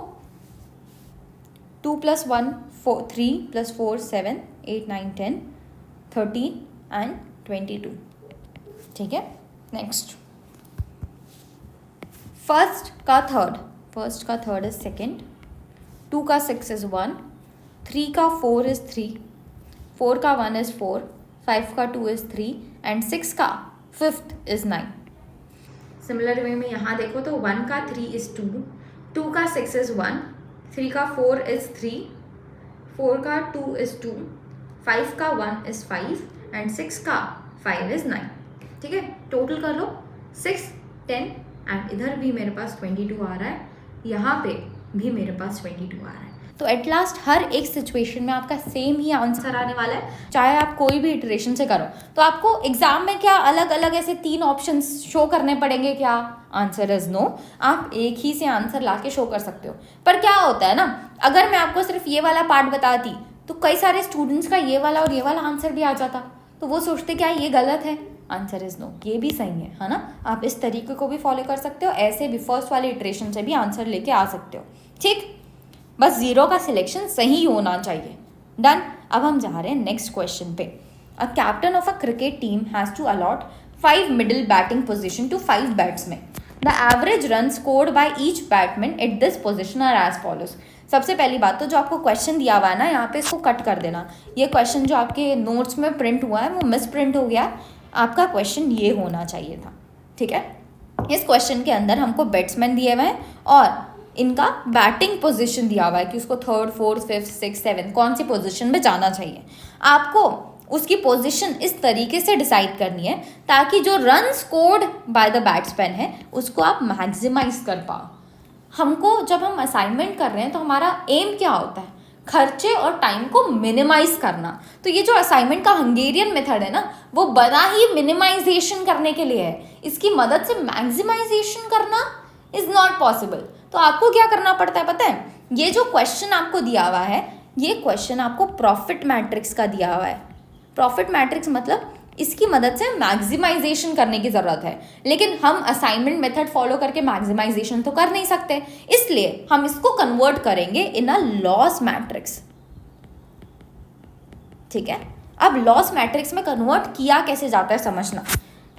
2 + 1 4 3 + 4 7 8 9 10 13 एंड 22, ठीक है। नेक्स्ट, फर्स्ट का थर्ड इज सेकेंड, 2 का 6 इज 1, 3 का 4 इज 3, 4 का 1 इज 4, 5 का 2 इज 3 एंड 6 का फिफ्थ इज 9। सिमिलर वे में यहाँ देखो तो 1 का 3 इज 2, 2 का 6 इज 1, 3 का 4 इज 3, 4 का 2 इज 2, 5 का 1 इज 5 एंड 6 का 5 इज 9, ठीक है। टोटल कर लो 6 10 एंड इधर भी मेरे पास 22 आ रहा है, यहाँ पे भी मेरे पास 22 आ रहा है। तो एट लास्ट हर एक सिचुएशन में आपका सेम ही आंसर आने वाला है, चाहे आप कोई भी इटरेशन से करो। तो आपको एग्जाम में क्या अलग अलग ऐसे 3 ऑप्शंस शो करने पड़ेंगे क्या? Answer is no. आप एक ही से आंसर ला के शो कर सकते हो। पर क्या होता है ना, अगर मैं आपको सिर्फ ये वाला पार्ट बताती तो कई सारे स्टूडेंट्स का ये वाला और ये वाला आंसर भी आ जाता, तो वो सोचते क्या ये गलत है, आंसर इज नो, ये भी सही है ना। आप इस तरीके को भी फॉलो कर सकते हो, ऐसे भी फर्स्ट वाले इटरेशन से भी आंसर लेके आ सकते हो। ठीक, बस 0 का सिलेक्शन सही होना चाहिए। डन। अब हम जा रहे हैं नेक्स्ट क्वेश्चन पे। A captain of a cricket team has to allot 5 middle batting position to 5 batsman. The average run scored by each batsman at this position are as follows. सबसे पहली बात तो जो आपको क्वेश्चन दिया हुआ है ना, यहाँ पे इसको कट कर देना। ये क्वेश्चन जो आपके नोट्स में प्रिंट हुआ है वो मिस प्रिंट हो गया। आपका क्वेश्चन ये होना चाहिए था। ठीक है, इस क्वेश्चन के अंदर हमको बैट्समैन दिए हुए हैं और इनका बैटिंग पोजीशन दिया हुआ है कि उसको 3rd 4th 5th 6th 7th कौन सी पोजीशन में जाना चाहिए। आपको उसकी पोजीशन इस तरीके से डिसाइड करनी है ताकि जो run scored by the batsman है उसको आप मैक्सिमाइज कर पाओ। हमको जब हम असाइनमेंट कर रहे हैं तो हमारा एम क्या होता है, खर्चे और टाइम को मिनिमाइज करना। तो ये जो असाइनमेंट का हंगेरियन मेथड है ना, वो बना ही मिनिमाइजेशन करने के लिए है। इसकी मदद से मैक्सिमाइजेशन करना इज नॉट पॉसिबल। तो आपको क्या करना पड़ता है पता है, ये जो क्वेश्चन आपको दिया हुआ है, ये क्वेश्चन आपको प्रॉफिट मैट्रिक्स का दिया हुआ है। प्रॉफिट मैट्रिक्स मतलब इसकी मदद से मैक्सिमाइजेशन करने की ज़रूरत है, लेकिन हम असाइनमेंट मेथड फॉलो करके मैक्सिमाइजेशन तो कर नहीं सकते, इसलिए हम इसको कन्वर्ट करेंगे इन अ लॉस मैट्रिक्स। ठीक है, अब लॉस मैट्रिक्स में कन्वर्ट किया कैसे जाता है समझना।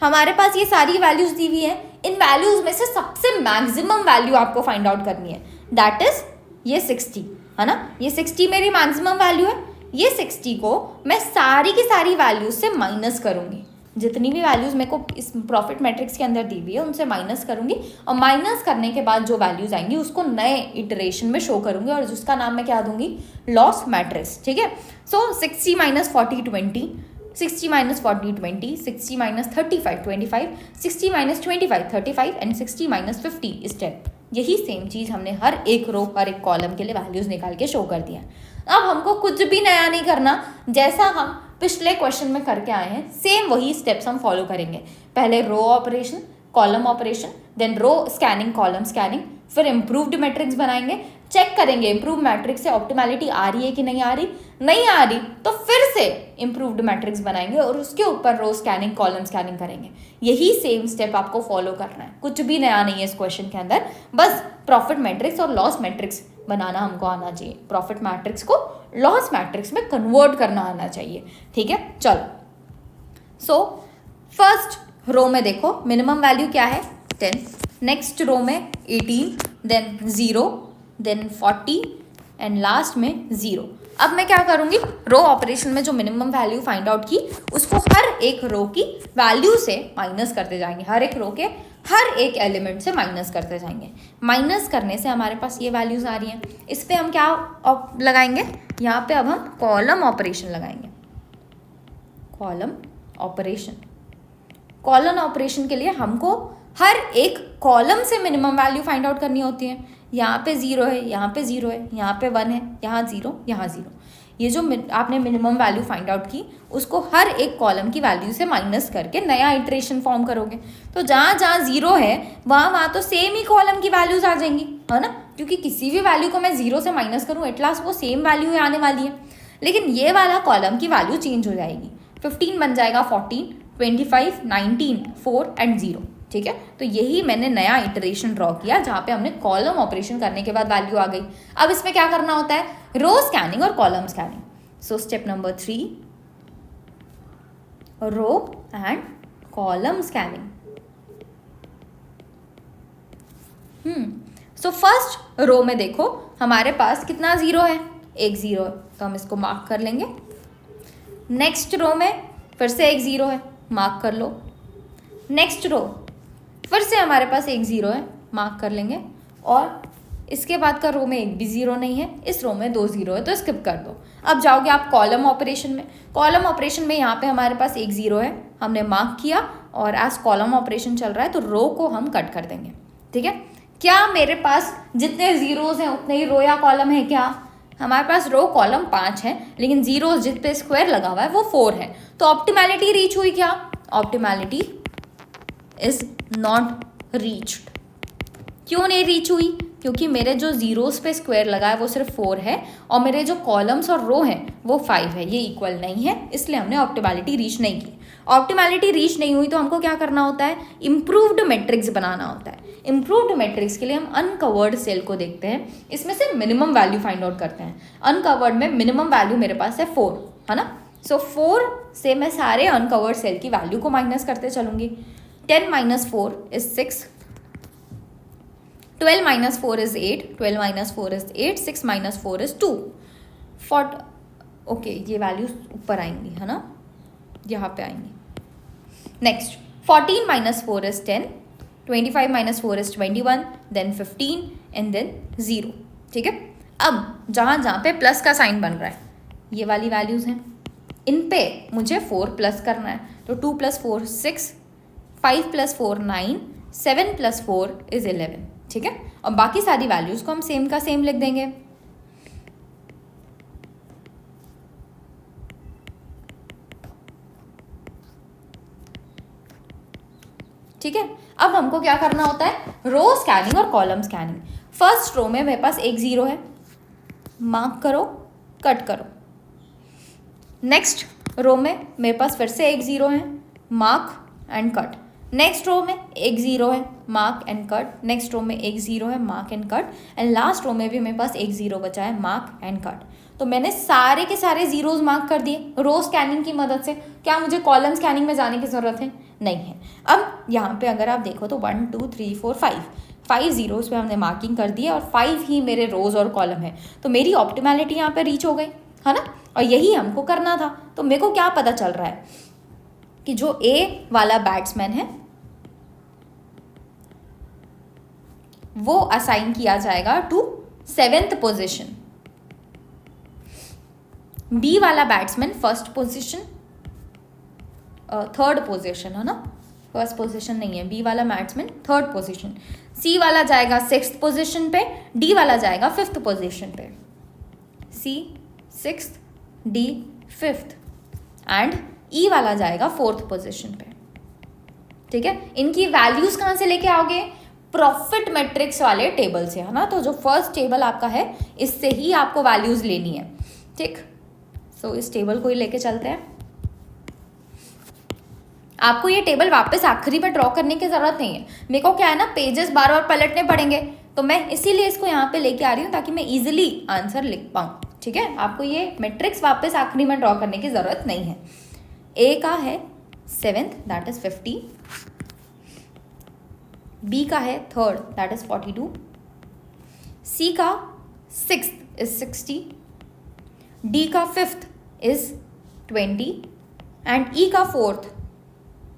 हमारे पास ये सारी वैल्यूज दी हुई है, इन वैल्यूज में से सबसे मैक्सिमम वैल्यू आपको फाइंड आउट करनी है, दैट इज ये 60 है ना। ये 60 मेरी मैक्सिमम वैल्यू है। ये 60 को मैं सारी की सारी वैल्यूज से माइनस करूंगी। जितनी भी वैल्यूज मेरे को इस प्रॉफिट मैट्रिक्स के अंदर दी हुई है उनसे माइनस करूंगी, और माइनस करने के बाद जो वैल्यूज आएंगी उसको नए इटरेशन में शो करूंगी और जिसका नाम मैं क्या दूंगी, लॉस मैट्रिक्स। ठीक है, सो 60 - 40 20, 60 - 40 20, 60 - 35 25, 60 - 25 35 एंड 60 - 50 स्टेप। यही सेम चीज़ हमने हर एक रो हर एक कॉलम के लिए वैल्यूज़ निकाल के शो कर दिया। अब हमको कुछ भी नया नहीं करना, जैसा हम पिछले क्वेश्चन में करके आए हैं सेम वही स्टेप्स हम फॉलो करेंगे। पहले row operation, column operation, then row scanning, column scanning, फिर इम्प्रूव्ड मैट्रिक्स बनाएंगे, चेक करेंगे इम्प्रूव मैट्रिक्स से ऑप्टिमैलिटी आ रही है कि नहीं आ रही। नहीं आ रही तो फिर से इम्प्रूव्ड मैट्रिक्स बनाएंगे और उसके ऊपर रो स्कैनिंग, कॉलम स्कैनिंग करेंगे। यही सेम स्टेप आपको फॉलो करना है, कुछ भी नया नहीं है इस क्वेश्चन के अंदर। बस प्रॉफिट मैट्रिक्स और लॉस मैट्रिक्स बनाना हमको आना चाहिए, प्रॉफिट मैट्रिक्स को लॉस मैट्रिक्स में कन्वर्ट करना आना चाहिए। ठीक है, चलो। सो फर्स्ट रो में देखो मिनिमम वैल्यू क्या है, 10, नेक्स्ट रो में 18, देन 0, देन 40 एंड लास्ट में 0। अब मैं क्या करूँगी, रो ऑपरेशन में जो मिनिमम वैल्यू फाइंड आउट की उसको हर एक रो की वैल्यू से माइनस करते जाएंगे, हर एक रो के हर एक एलिमेंट से माइनस करते जाएंगे। माइनस करने से हमारे पास ये वैल्यूज़ आ रही हैं, इस पर हम क्या लगाएंगे, यहाँ पे अब हम कॉलम ऑपरेशन लगाएंगे। कॉलम ऑपरेशन, कॉलम ऑपरेशन के लिए हमको हर एक कॉलम से मिनिमम वैल्यू फाइंड आउट करनी होती है। यहाँ पे 0 है, यहाँ पे 0 है, यहाँ पे 1 है, यहाँ 0, यहाँ 0। ये जो आपने मिनिमम वैल्यू फाइंड आउट की उसको हर एक कॉलम की वैल्यू से माइनस करके नया इटरेशन फॉर्म करोगे। तो जहाँ जहाँ 0 है वहाँ तो सेम ही कॉलम की वैल्यूज आ जाएंगी, है ना, क्योंकि किसी भी वैल्यू को मैं 0 से माइनस करूँ एट लास्ट वो सेम वैल्यू ही आने वाली है। लेकिन ये वाला कॉलम की वैल्यू चेंज हो जाएगी, 15 बन जाएगा 14, 25, 19, 4 एंड 0। ठीक है, तो यही मैंने नया इटरेशन ड्रॉ किया जहाँ पे हमने कॉलम ऑपरेशन करने के बाद वैल्यू आ गई। अब इसमें क्या करना होता है, रो स्कैनिंग और column scanning. So step number 3, row and column scanning. So first row में देखो हमारे पास कितना 0 है, एक 0 है, तो हम इसको मार्क कर लेंगे। नेक्स्ट रो में फिर से एक 0 है, मार्क कर लो। नेक्स्ट रो फिर से हमारे पास एक 0 है, मार्क कर लेंगे। और इसके बाद का रो में एक भी 0 नहीं है, इस रो में 2 0 है, तो स्किप कर दो। अब जाओगे आप कॉलम ऑपरेशन में। कॉलम ऑपरेशन में यहाँ पे हमारे पास एक 0 है, हमने मार्क किया, और एज कॉलम ऑपरेशन चल रहा है तो रो को हम कट कर देंगे। ठीक है, क्या मेरे पास जितने जीरोज हैं उतने ही रो या कॉलम है क्या? हमारे पास रो कॉलम 5 है, लेकिन जीरोज जिस पे स्क्वायर लगा हुआ है वो 4 है। तो ऑप्टिमैलिटी रीच हुई क्या? Optimality is not reached. क्यों नहीं रीच हुई? क्योंकि मेरे जो जीरोस पे स्क्वायर लगा है वो सिर्फ 4 है, और मेरे जो कॉलम्स और रो हैं वो 5 है, ये इक्वल नहीं है, इसलिए हमने ऑप्टिमैलिटी रीच नहीं की। ऑप्टिमैलिटी रीच नहीं हुई तो हमको क्या करना होता है, इम्प्रूव्ड मैट्रिक्स बनाना होता है। इम्प्रूव्ड मैट्रिक्स के लिए हम अनकवर्ड सेल को देखते हैं, इसमें से मिनिमम वैल्यू फाइंड आउट करते हैं। अनकवर्ड में मिनिमम वैल्यू मेरे पास है 4, है ना। सो 4 से मैं सारे अनकवर्ड सेल की वैल्यू को माइनस करते चलूंगी। 10 - 4 is 6, 12 - 4 is 8, 12 - 4 is 8, 6 - 4 is 2, 4 okay ये वैल्यूज ऊपर आएंगी, है ना, यहाँ पे आएंगी। Next 14 - 4 is 10, 25 - 4 is 21, then 15 and then 0। ठीक है, अब जहाँ जहाँ पे प्लस का साइन बन रहा है ये वाली वैल्यूज हैं, इन पे मुझे 4 प्लस करना है। तो 2 + 4 6, 5 + 4 9, 7 + 4 is 11। ठीक है, और बाकी सारी वैल्यूज को हम सेम का सेम लिख देंगे। ठीक है, अब हमको क्या करना होता है, रो स्कैनिंग और कॉलम स्कैनिंग। फर्स्ट रो में मेरे पास एक 0 है, मार्क करो, कट करो। नेक्स्ट रो में मेरे पास फिर से एक 0 है, mark and cut. Next row में एक 0 है, mark and cut. Next row में एक 0 है, mark and cut. And last row में भी मेरे पास एक 0 बचा है, मार्क एंड कट। तो मैंने सारे के सारे जीरोज मार्क कर दिए रो स्कैनिंग की मदद से। क्या मुझे कॉलम स्कैनिंग में जाने की ज़रूरत है? नहीं है। अब यहाँ पे अगर आप देखो तो 1 2 3 4 5 जीरोज पे हमने मार्किंग कर दिया और 5 ही मेरे रोज और कॉलम है। तो मेरी ऑप्टिमैलिटी यहाँ पे रीच हो गई, है ना। और यही हमको करना था। तो मेरे को क्या पता चल रहा है कि जो ए वाला बैट्समैन है वो असाइन किया जाएगा टू 7th पोजीशन, बी वाला batsman 1st position, 3rd position, है ना, 1st पोजीशन नहीं है। बी वाला बैट्समैन 3rd पोजीशन, सी वाला जाएगा 6th पोजीशन पे, डी वाला जाएगा 5th पोजीशन पे। सी 6th, डी 5th एंड ई वाला जाएगा 4th पोजीशन पे। ठीक है, इनकी वैल्यूज कहाँ से लेके आओगे? प्रॉफिट मैट्रिक्स वाले टेबल से, है ना। तो जो फर्स्ट टेबल आपका है इससे ही आपको वैल्यूज लेनी है। ठीक, सो इस टेबल को ही लेके चलते हैं। आपको ये टेबल वापस आखिरी में ड्रॉ करने की जरूरत नहीं है। मेरे को क्या है ना, पेजेस बार बार पलटने पड़ेंगे, तो मैं इसीलिए इसको यहाँ पे लेके आ रही हूँ ताकि मैं इजीली आंसर लिख पाऊँ। ठीक है, आपको ये मैट्रिक्स वापस आखिरी में ड्रॉ करने की जरूरत नहीं है। ए का है 7th दैट इज 50, बी का है 3rd दैट इज 42, सी का 6th इज 60, डी का 5th इज 20 एंड ई का 4th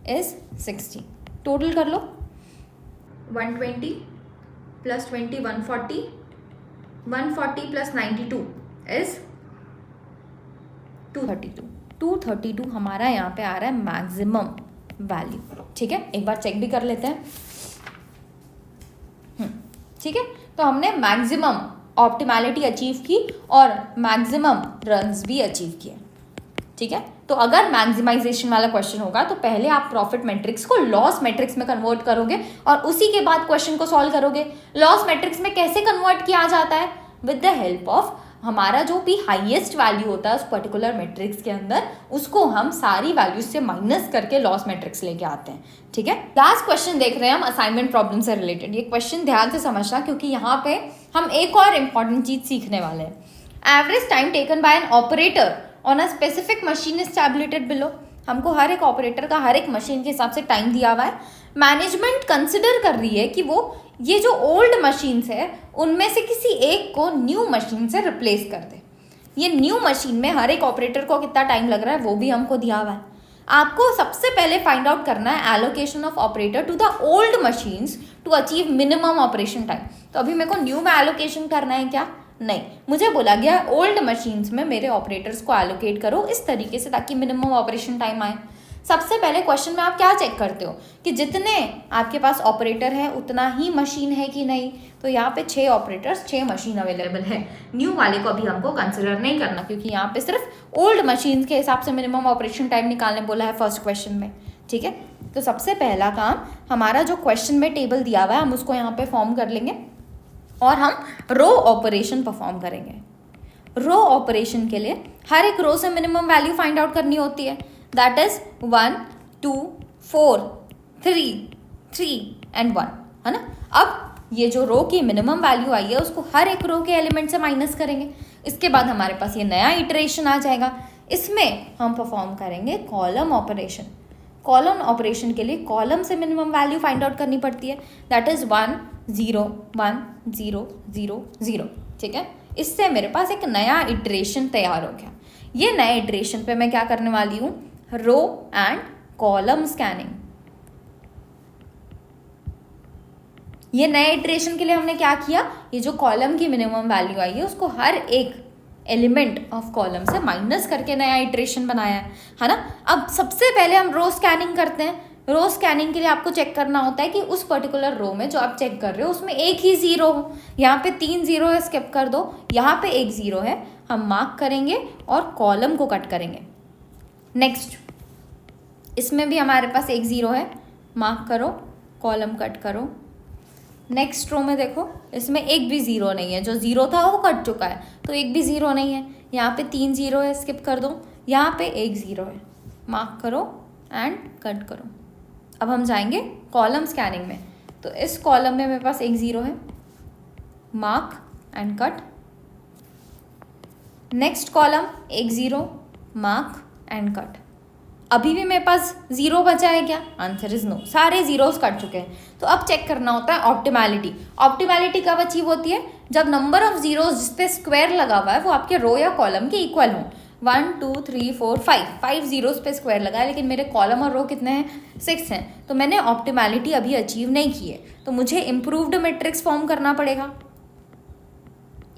इज 60। टोटल कर लो, 120 + 20 140, 140 + 92 इज 232। 232 हमारा यहाँ पे आ रहा है मैक्सिमम वैल्यू। ठीक है, एक बार चेक भी कर लेते हैं। ठीक है, तो हमने मैक्सिमम ऑप्टिमैलिटी अचीव की और मैक्सिमम रन्स भी अचीव किए। ठीक है, तो अगर मैक्सिमाइजेशन वाला क्वेश्चन होगा तो पहले आप प्रॉफिट मैट्रिक्स को लॉस मैट्रिक्स में कन्वर्ट करोगे और उसी के बाद क्वेश्चन को सॉल्व करोगे। लॉस मैट्रिक्स में कैसे कन्वर्ट किया जाता है? विद द हेल्प ऑफ हमारा जो भी हाईएस्ट वैल्यू होता है उस पर्टिकुलर मैट्रिक्स के अंदर, उसको हम सारी वैल्यूज से माइनस करके लॉस मैट्रिक्स लेके आते हैं। ठीक है, लास्ट क्वेश्चन देख रहे हैं हम असाइनमेंट प्रॉब्लम से रिलेटेड। ये क्वेश्चन ध्यान से समझना क्योंकि यहाँ पे हम एक और इम्पॉर्टेंट चीज सीखने वाले हैं। Average time taken by an operator on a specific machine is tabulated below. हमको हर एक ऑपरेटर का हर एक मशीन के हिसाब से टाइम दिया हुआ है। मैनेजमेंट कंसिडर कर रही है कि वो ये जो ओल्ड मशीन्स है उनमें से किसी एक को न्यू मशीन से रिप्लेस कर दे। ये न्यू मशीन में हर एक ऑपरेटर को कितना टाइम लग रहा है वो भी हमको दिया हुआ है। आपको सबसे पहले फाइंड आउट करना है allocation of operator to the old machines to achieve minimum operation time. तो अभी मेरे को न्यू में एलोकेशन करना है क्या? नहीं, मुझे बोला गया ओल्ड मशीन्स में मेरे ऑपरेटर्स को एलोकेट करो इस तरीके से ताकि मिनिमम ऑपरेशन टाइम आए। सबसे पहले क्वेश्चन में आप क्या चेक करते हो कि जितने आपके पास ऑपरेटर है उतना ही मशीन है कि नहीं। तो यहाँ पे 6 ऑपरेटर्स 6 मशीन अवेलेबल है। न्यू वाले को अभी हमको कंसिडर नहीं करना क्योंकि यहाँ पे सिर्फ ओल्ड मशीन के हिसाब से मिनिमम ऑपरेशन टाइम निकालने बोला है फर्स्ट क्वेश्चन में। ठीक है, तो सबसे पहला काम हमारा जो क्वेश्चन में टेबल दिया हुआ है हम उसको यहाँ पे फॉर्म कर लेंगे और हम रो ऑपरेशन परफॉर्म करेंगे। रो ऑपरेशन के लिए हर एक रो से मिनिमम वैल्यू फाइंड आउट करनी होती है। दैट इज 1 2, 4, 3, 3 एंड 1, है ना। अब ये जो रो की मिनिमम वैल्यू आई है उसको हर एक रो के एलिमेंट से माइनस करेंगे। इसके बाद हमारे पास ये नया इटरेशन आ जाएगा। इसमें हम परफॉर्म करेंगे कॉलम ऑपरेशन। कॉलम ऑपरेशन के लिए कॉलम से मिनिमम वैल्यू फाइंड आउट करनी पड़ती है, दैट इज 1 0 1 0 0 0। ठीक है, इससे मेरे पास एक नया इटरेशन तैयार हो गया। ये नए इटरेशन पे मैं क्या करने वाली हूँ, रो एंड कॉलम स्कैनिंग। ये नए इटरेशन के लिए हमने क्या किया, ये जो कॉलम की मिनिमम वैल्यू आई है उसको हर एक एलिमेंट ऑफ कॉलम से माइनस करके नया इटरेशन बनाया है ना। अब सबसे पहले हम रो स्कैनिंग करते हैं। रो स्कैनिंग के लिए आपको चेक करना होता है कि उस पर्टिकुलर रो में जो आप चेक कर रहे हो उसमें एक ही जीरो हो। यहाँ पे 3 जीरो है, स्किप कर दो। यहाँ पे एक जीरो है, हम मार्क करेंगे और कॉलम को कट करेंगे। नेक्स्ट, इसमें भी हमारे पास एक जीरो है, मार्क करो, कॉलम कट करो। नेक्स्ट रो में देखो, इसमें एक भी ज़ीरो नहीं है, जो ज़ीरो था वो कट चुका है, तो एक भी ज़ीरो नहीं है। यहाँ पे 3 जीरो है, स्किप कर दो। यहाँ पे एक ज़ीरो है, मार्क करो एंड कट करो। अब हम जाएंगे कॉलम स्कैनिंग में, तो इस कॉलम में मेरे पास एक ज़ीरो है, mark and cut. Next column एक ज़ीरो, मार्क एंड कट। अभी भी मेरे पास जीरो बचा है क्या, आंसर इज नो, सारे जीरोस कट चुके हैं। तो अब चेक करना होता है ऑप्टिमैलिटी। ऑप्टिमैलिटी कब अचीव होती है, जब नंबर ऑफ जीरोस जिस पे स्क्वायर लगा हुआ है वो आपके रो या कॉलम के इक्वल हो। 1 2 3 4 5 जीरोस पे स्क्वायर लगा है, लेकिन मेरे कॉलम और रो कितने हैं, 6 हैं, तो मैंने ऑप्टिमैलिटी अभी अचीव नहीं की है, तो मुझे इम्प्रूव्ड मैट्रिक्स फॉर्म करना पड़ेगा।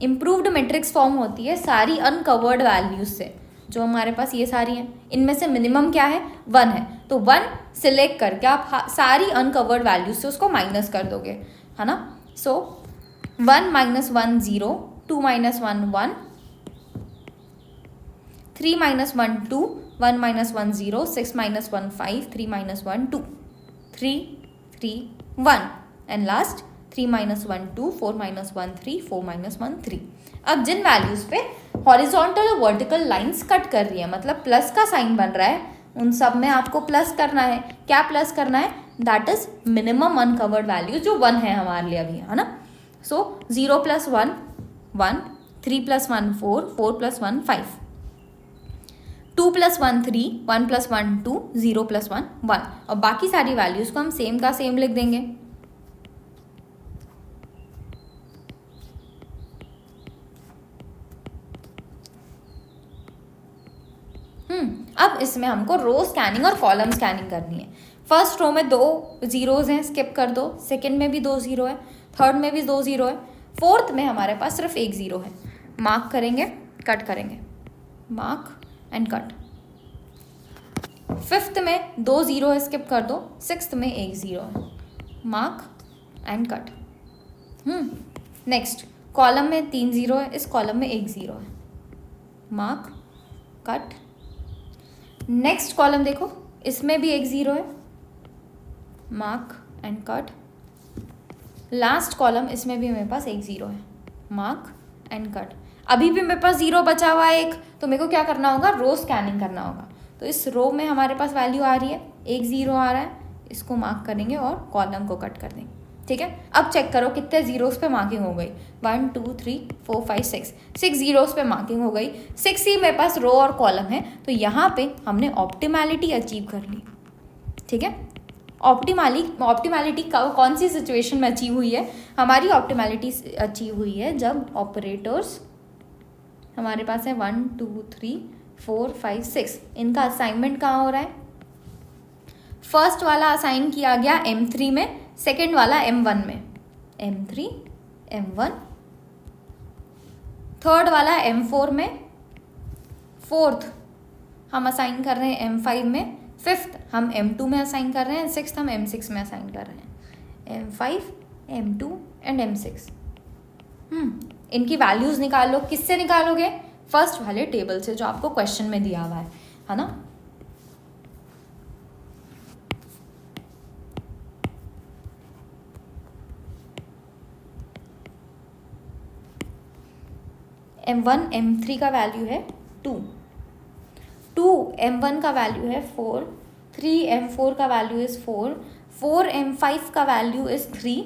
इम्प्रूव्ड मैट्रिक्स फॉर्म होती है सारी अनकवर्ड वैल्यूज से, जो हमारे पास ये सारी हैं, इनमें से मिनिमम क्या है, 1 है, तो 1 सिलेक्ट करके आप सारी अनकवर्ड वैल्यूज से उसको माइनस कर दोगे, है ना। सो 1 - 1 0, 2 - 1 1, 3 - 1 2, 1 - 1 0, 6 - 1 5, 3 - 1 2, 3 3 1 एंड लास्ट 3 - 1 2, 4 - 1 3, 4 - 1 3। अब जिन वैल्यूज पे हॉरिजॉन्टल और वर्टिकल लाइंस कट कर रही है, मतलब प्लस का साइन बन रहा है, उन सब में आपको प्लस करना है। क्या प्लस करना है, that is minimum uncovered value जो 1 है हमारे लिए अभी, है ना। सो 0 + 1 1, 3 + 1 4, 4 + 1 5, 2 + 1 3, 1 + 1 2, 0 + 1 1, और बाकी सारी वैल्यूज को हम सेम का सेम लिख देंगे। अब इसमें हमको रो स्कैनिंग और कॉलम स्कैनिंग करनी है। फर्स्ट रो में 2 जीरोज हैं, स्किप कर दो। सेकंड में भी 2 जीरो है, थर्ड में भी 2 जीरो है, फोर्थ में हमारे पास सिर्फ एक जीरो है। मार्क करेंगे, कट करेंगे, मार्क एंड कट। फिफ्थ में 2 जीरो है, स्किप कर दो। सिक्स्थ में एक जीरो है, mark and cut. Next column में 3 जीरो है, इस कॉलम में एक जीरो है, मार्क कट। नेक्स्ट कॉलम देखो, इसमें भी एक जीरो है, mark and cut. Last column, इसमें भी मेरे पास एक जीरो है, मार्क एंड कट। अभी भी मेरे पास जीरो बचा हुआ है एक, तो मेरे को क्या करना होगा, रो स्कैनिंग करना होगा। तो इस रो में हमारे पास वैल्यू आ रही है, एक जीरो आ रहा है, इसको मार्क करेंगे और कॉलम को कट कर देंगे। ठीक है, अब चेक करो कितने जीरोस पे मार्किंग हो गई, 1 2 3 4 5 6 जीरोस पे मार्किंग हो गई। 6 ही मेरे पास रो और कॉलम है, तो यहाँ पे हमने ऑप्टिमैलिटी अचीव कर ली। ठीक है, ऑप्टिमैलिटी कौन सी सिचुएशन में अचीव हुई है, हमारी ऑप्टिमैलिटी अचीव हुई है जब ऑपरेटर्स हमारे पास है 1 2 3 4 5 6, इनका असाइनमेंट कहाँ हो रहा है, फर्स्ट वाला असाइन किया गया M3 में, सेकेंड वाला M1 में, M3 M1, थर्ड वाला M4 में, फोर्थ हम असाइन कर रहे हैं M5 में, फिफ्थ हम M2 में असाइन कर रहे हैं, सिक्स्थ हम M6 में असाइन कर रहे हैं, M5 M2 एंड M6। इनकी वैल्यूज़ निकाल लो। किससे निकालोगे, फर्स्ट वाले टेबल से जो आपको क्वेश्चन में दिया हुआ है ना। M1 M3 का वैल्यू है 2, M1 का वैल्यू है 4, 3m4 का वैल्यू इज़ 4, 4m5 का वैल्यू इज़ 3,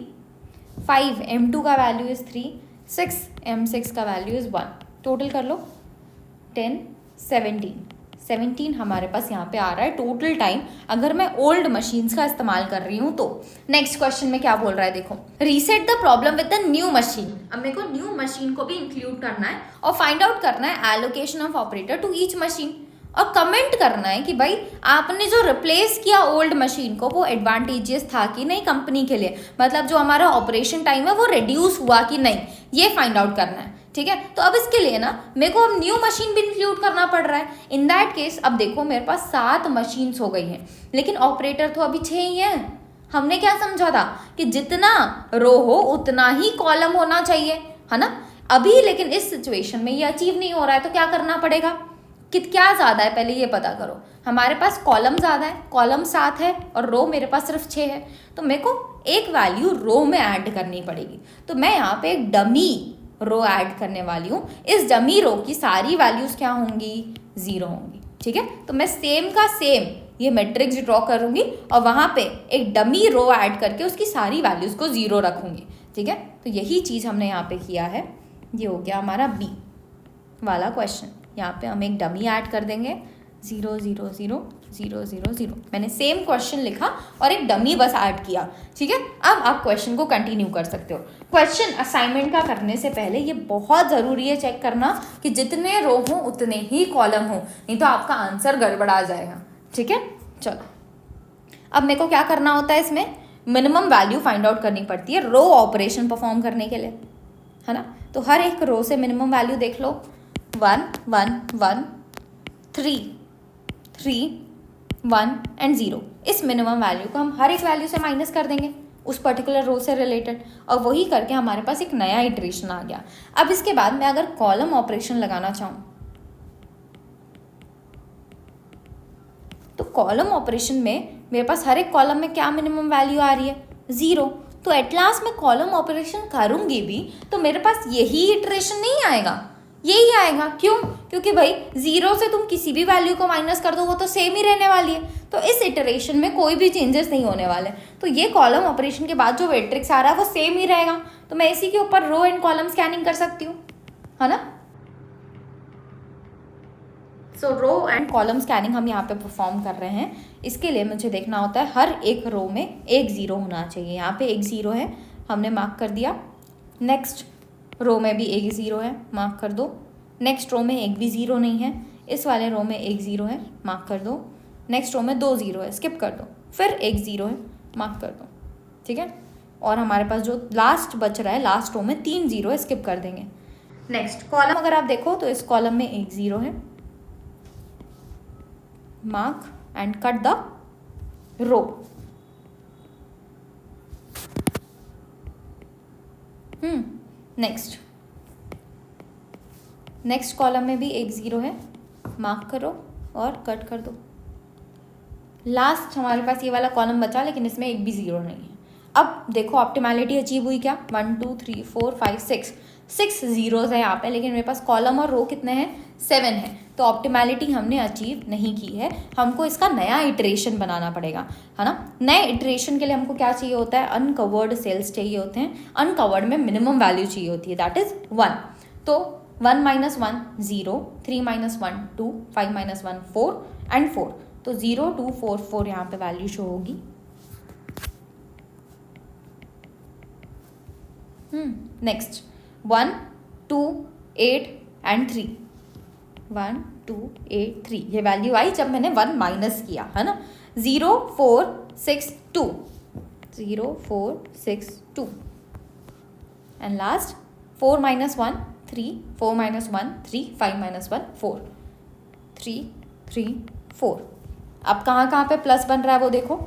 5m2 का वैल्यू इज़ 3, 6m6 का वैल्यू इज़ 1. टोटल कर लो 10, 17 हमारे पास यहाँ पे आ रहा है टोटल टाइम, अगर मैं ओल्ड मशीन्स का इस्तेमाल कर रही हूँ तो. नेक्स्ट क्वेश्चन में क्या बोल रहा है देखो, reset the problem with the new machine. अब मेरे को न्यू मशीन को भी इंक्लूड करना है और फाइंड आउट करना है allocation of operator to each machine, और कमेंट करना है कि भाई आपने जो रिप्लेस किया ओल्ड मशीन को वो एडवांटेजियस था कि नहीं कंपनी के लिए, मतलब जो हमारा ऑपरेशन टाइम है वो रिड्यूस हुआ कि नहीं, ये फाइंड आउट करना है. ठीक है, तो अब इसके लिए ना मेरे को अब न्यू मशीन भी इंक्लूड करना पड़ रहा है. इन दैट केस अब देखो मेरे पास 7 मशीन्स हो गई हैं, लेकिन ऑपरेटर तो अभी 6 ही हैं. हमने क्या समझा था कि जितना रो हो उतना ही कॉलम होना चाहिए, है ना. अभी लेकिन इस सिचुएशन में ये अचीव नहीं हो रहा है, तो क्या करना पड़ेगा, कि क्या ज़्यादा है पहले ये पता करो. हमारे पास कॉलम ज़्यादा है, कॉलम 7 है और रो मेरे पास सिर्फ 6 है, तो मेरे को एक वैल्यू रो में ऐड करनी पड़ेगी. तो मैं यहाँ पे एक डमी रो ऐड करने वाली हूँ. इस डमी रो की सारी वैल्यूज़ क्या होंगी, 0 होंगी. ठीक है, तो मैं सेम का सेम ये मैट्रिक्स ड्रॉ करूँगी और वहाँ पे एक डमी रो ऐड करके उसकी सारी वैल्यूज़ को 0 रखूँगी. ठीक है, तो यही चीज़ हमने यहाँ पे किया है. ये हो गया हमारा बी वाला क्वेश्चन. यहाँ पे हम एक डमी ऐड कर देंगे 0 0 0 0 0 0. मैंने सेम क्वेश्चन लिखा और एक डमी बस ऐड किया. ठीक है, अब आप क्वेश्चन को कंटिन्यू कर सकते हो. क्वेश्चन असाइनमेंट का करने से पहले ये बहुत ज़रूरी है चेक करना कि जितने रो हों उतने ही कॉलम हों, नहीं तो आपका आंसर गड़बड़ा जाएगा. ठीक है, चलो अब मेरे को क्या करना होता है, इसमें मिनिमम वैल्यू फाइंड आउट करनी पड़ती है रो ऑपरेशन परफॉर्म करने के लिए, है ना. तो हर एक रो से मिनिमम वैल्यू देख लो, 1 1 1 3 3 1 एंड 0. इस मिनिमम वैल्यू को हम हर एक वैल्यू से माइनस कर देंगे उस पर्टिकुलर रो से रिलेटेड, और वही करके हमारे पास एक नया इटरेशन आ गया. अब इसके बाद मैं अगर कॉलम ऑपरेशन लगाना चाहूँ तो कॉलम ऑपरेशन में मेरे पास हर एक कॉलम में क्या मिनिमम वैल्यू आ रही है, 0. तो एट लास्ट मैं कॉलम ऑपरेशन करूँगी भी तो मेरे पास यही इटरेशन नहीं आएगा, यही आएगा. क्यों, क्योंकि भाई 0 से तुम किसी भी वैल्यू को माइनस कर दो वो तो सेम ही रहने वाली है. तो इस इटरेशन में कोई भी चेंजेस नहीं होने वाले. तो ये कॉलम ऑपरेशन के बाद जो मैट्रिक्स आ रहा है वो सेम ही रहेगा. तो मैं इसी के ऊपर रो एंड कॉलम स्कैनिंग कर सकती हूँ, है ना. सो रो एंड कॉलम स्कैनिंग हम यहाँ पे परफॉर्म कर रहे हैं. इसके लिए मुझे देखना होता है हर एक रो में एक 0 होना चाहिए. यहाँ पे एक 0 है, हमने मार्क कर दिया. नेक्स्ट रो में भी एक 0 है, मार्क कर दो. नेक्स्ट रो में एक भी 0 नहीं है. इस वाले रो में एक 0 है, मार्क कर दो. नेक्स्ट रो में 2 0 है, स्किप कर दो. फिर एक 0 है, मार्क कर दो. ठीक है, और हमारे पास जो लास्ट बच रहा है लास्ट रो में 3 0 है, स्किप कर देंगे. नेक्स्ट कॉलम अगर आप देखो तो इस कॉलम में एक 0 है, mark and cut the row. Next column में भी एक 0 है, मार्क करो और कट कर दो. लास्ट हमारे पास ये वाला कॉलम बचा, लेकिन इसमें एक भी 0 नहीं है. अब देखो ऑप्टिमैलिटी अचीव हुई क्या, 1 2 3 4 5 6 0 है यहाँ पे, लेकिन मेरे पास कॉलम और रो कितने हैं, 7 है. तो ऑप्टिमैलिटी हमने अचीव नहीं की है. हमको इसका नया इटरेशन बनाना पड़ेगा, है ना. नए इटरेशन के लिए हमको क्या चाहिए होता है, अनकवर्ड सेल्स चाहिए होते हैं. अनकवर्ड में मिनिमम वैल्यू चाहिए होती है, दैट इज 1. तो 1 - 1 0, 3 - 1 2, 5 - 1 4 एंड 4. तो 0 2 4 4 यहाँ पे वैल्यू शो होगी. नेक्स्ट 1 2 8 एंड 3, 1 2 8 3 ये वैल्यू आई जब मैंने 1 माइनस किया, है ना. 0 4 6 2, 0 4 6 2 एंड लास्ट 4 - 1 3, 4 - 1 3, 5 - 1 4, 3 3 4. अब कहाँ कहाँ पे प्लस बन रहा है वो देखो,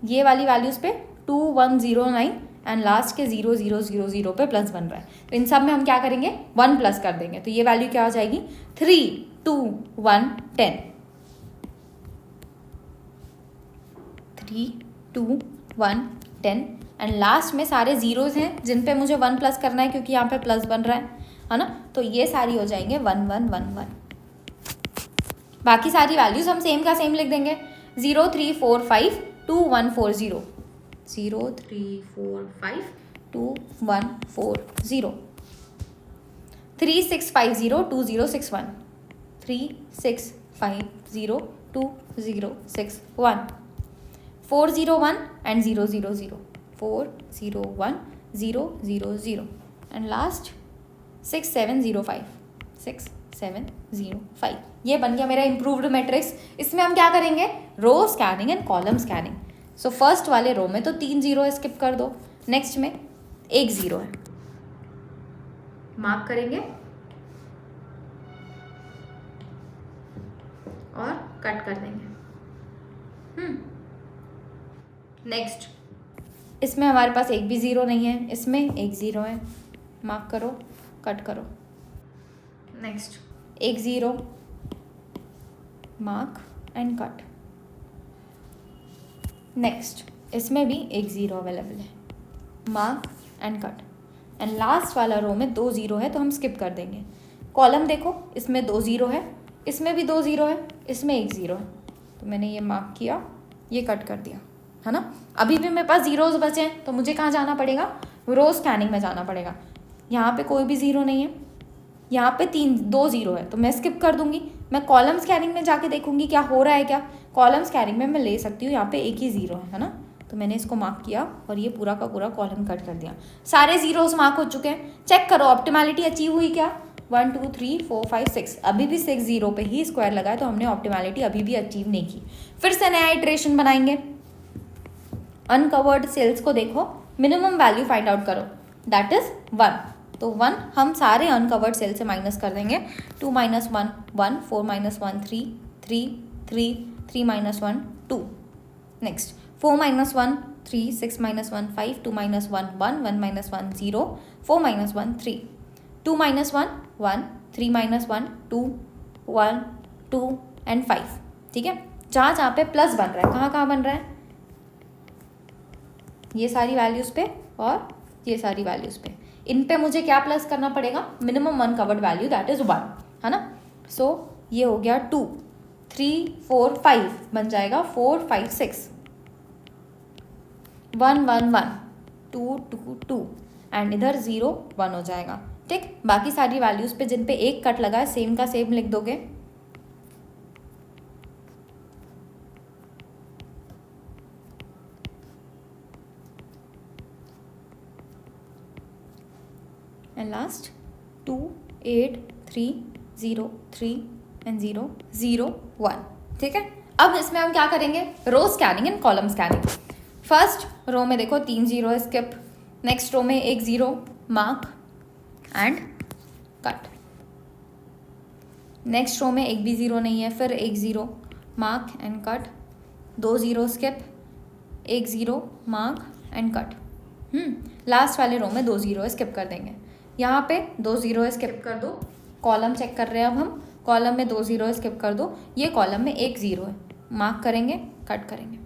ये वाली वैल्यूज़ पे 2 1 0 9 एंड लास्ट के 0 0 0 0 पे प्लस बन रहा है. तो इन सब में हम क्या करेंगे, 1 प्लस कर देंगे. तो ये वैल्यू क्या हो जाएगी, 3 2 1 10, 3 2 1 10 एंड लास्ट में सारे जीरोज़ हैं जिन पे मुझे 1 प्लस करना है क्योंकि यहाँ पे प्लस बन रहा है ना. तो ये सारी हो जाएंगे 1 1 1 1. बाकी सारी वैल्यूज़ हम सेम का सेम लिख देंगे. 03452140, 03452140, 36502061, 36502061, 401 and 000, 401 000, and last 6705, 6705. ये बन गया मेरा इम्प्रूव्ड मैट्रिक्स. इसमें हम क्या करेंगे? Row scanning and column scanning. So first वाले रो में तो 3 जीरो स्किप कर दो, नेक्स्ट में 1 जीरो है, मार्क करेंगे और कट कर देंगे. नेक्स्ट, इसमें हमारे पास एक भी ज़ीरो नहीं है, इसमें एक ज़ीरो है, मार्क करो, कट करो. नेक्स्ट, एक zero, mark and cut. Next, इसमें भी एक ज़ीरो अवेलेबल है, mark and cut. And last वाला रो में 2 ज़ीरो है तो हम स्किप कर देंगे. कॉलम देखो, इसमें 2 ज़ीरो है, इसमें भी 2 ज़ीरो है, इसमें 1 ज़ीरो है, तो मैंने ये मार्क किया, ये कट कर दिया, है ना. अभी भी मेरे पास ज़ीरोज़ बचे हैं तो मुझे कहाँ जाना पड़ेगा? रो स्कैनिंग में जाना पड़ेगा. यहाँ पे कोई भी ज़ीरो नहीं है, यहाँ पे 2 ज़ीरो है तो मैं स्किप कर दूंगी. मैं कॉलम स्कैनिंग में जाके देखूंगी क्या हो रहा है. क्या कॉलम स्कैनिंग में मैं ले सकती हूँ, यहाँ पे एक ही ज़ीरो है ना, तो मैंने इसको मार्क किया और ये पूरा का पूरा कॉलम कट कर दिया. सारे ज़ीरोज़ मार्क हो चुके हैं. चेक करो ऑप्टिमैलिटी अचीव हुई क्या? 1 2 3 4 5 6, अभी भी 6 ज़ीरो पे ही स्क्वायर लगाया तो हमने ऑप्टिमैलिटी अभी भी अचीव नहीं की. फिर से नया इटरेशन बनाएंगे. अनकवर्ड सेल्स को देखो, मिनिमम वैल्यू फाइंड आउट करो, दैट इज 1. तो 1 हम सारे अनकवर्ड सेल से माइनस कर देंगे. 2 - 1 1, 4 - 1 3 3 3 3 - 1 2. Next, 4 - 1 3, 6 - 1 5, 2 - 1 1, 1 - 1 0, 4 - 1 3, 2 - 1 1, 3 - 1 2, 1 2 and 5. ठीक है, जहाँ जहाँ पे प्लस बन रहा है, कहाँ कहाँ बन रहा है? ये सारी वैल्यूज़ पे और ये सारी वैल्यूज़ पे. इन पे मुझे क्या प्लस करना पड़ेगा? Minimum uncovered value, that is 1, है ना. सो ये हो गया 2 3 4 5, बन जाएगा 4 5 6, 1 1 1 2 2 2 एंड इधर 0 1 हो जाएगा. ठीक, बाकी सारी वैल्यूज़ पे जिन पे एक कट लगा है सेम का सेम लिख दोगे. And last 2 8 3 0 3 and 0 0 1. ठीक है, अब इसमें हम क्या करेंगे? Row scanning and column scanning. First row में देखो 3 ज़ीरो है, स्किप. नेक्स्ट रो में 1 zero, mark and cut. Next row में एक भी ज़ीरो नहीं है, फिर 1 zero, mark and cut. 2 zero skip, 1 zero, mark and cut. Last वाले रो में 2 ज़ीरो है, स्किप कर देंगे. यहाँ पे 2 ज़ीरो है, स्किप कर दो. कॉलम चेक कर रहे हैं अब हम, कॉलम में 2 ज़ीरो है, स्किप कर दो. ये कॉलम में 1 ज़ीरो है, मार्क करेंगे, कट करेंगे.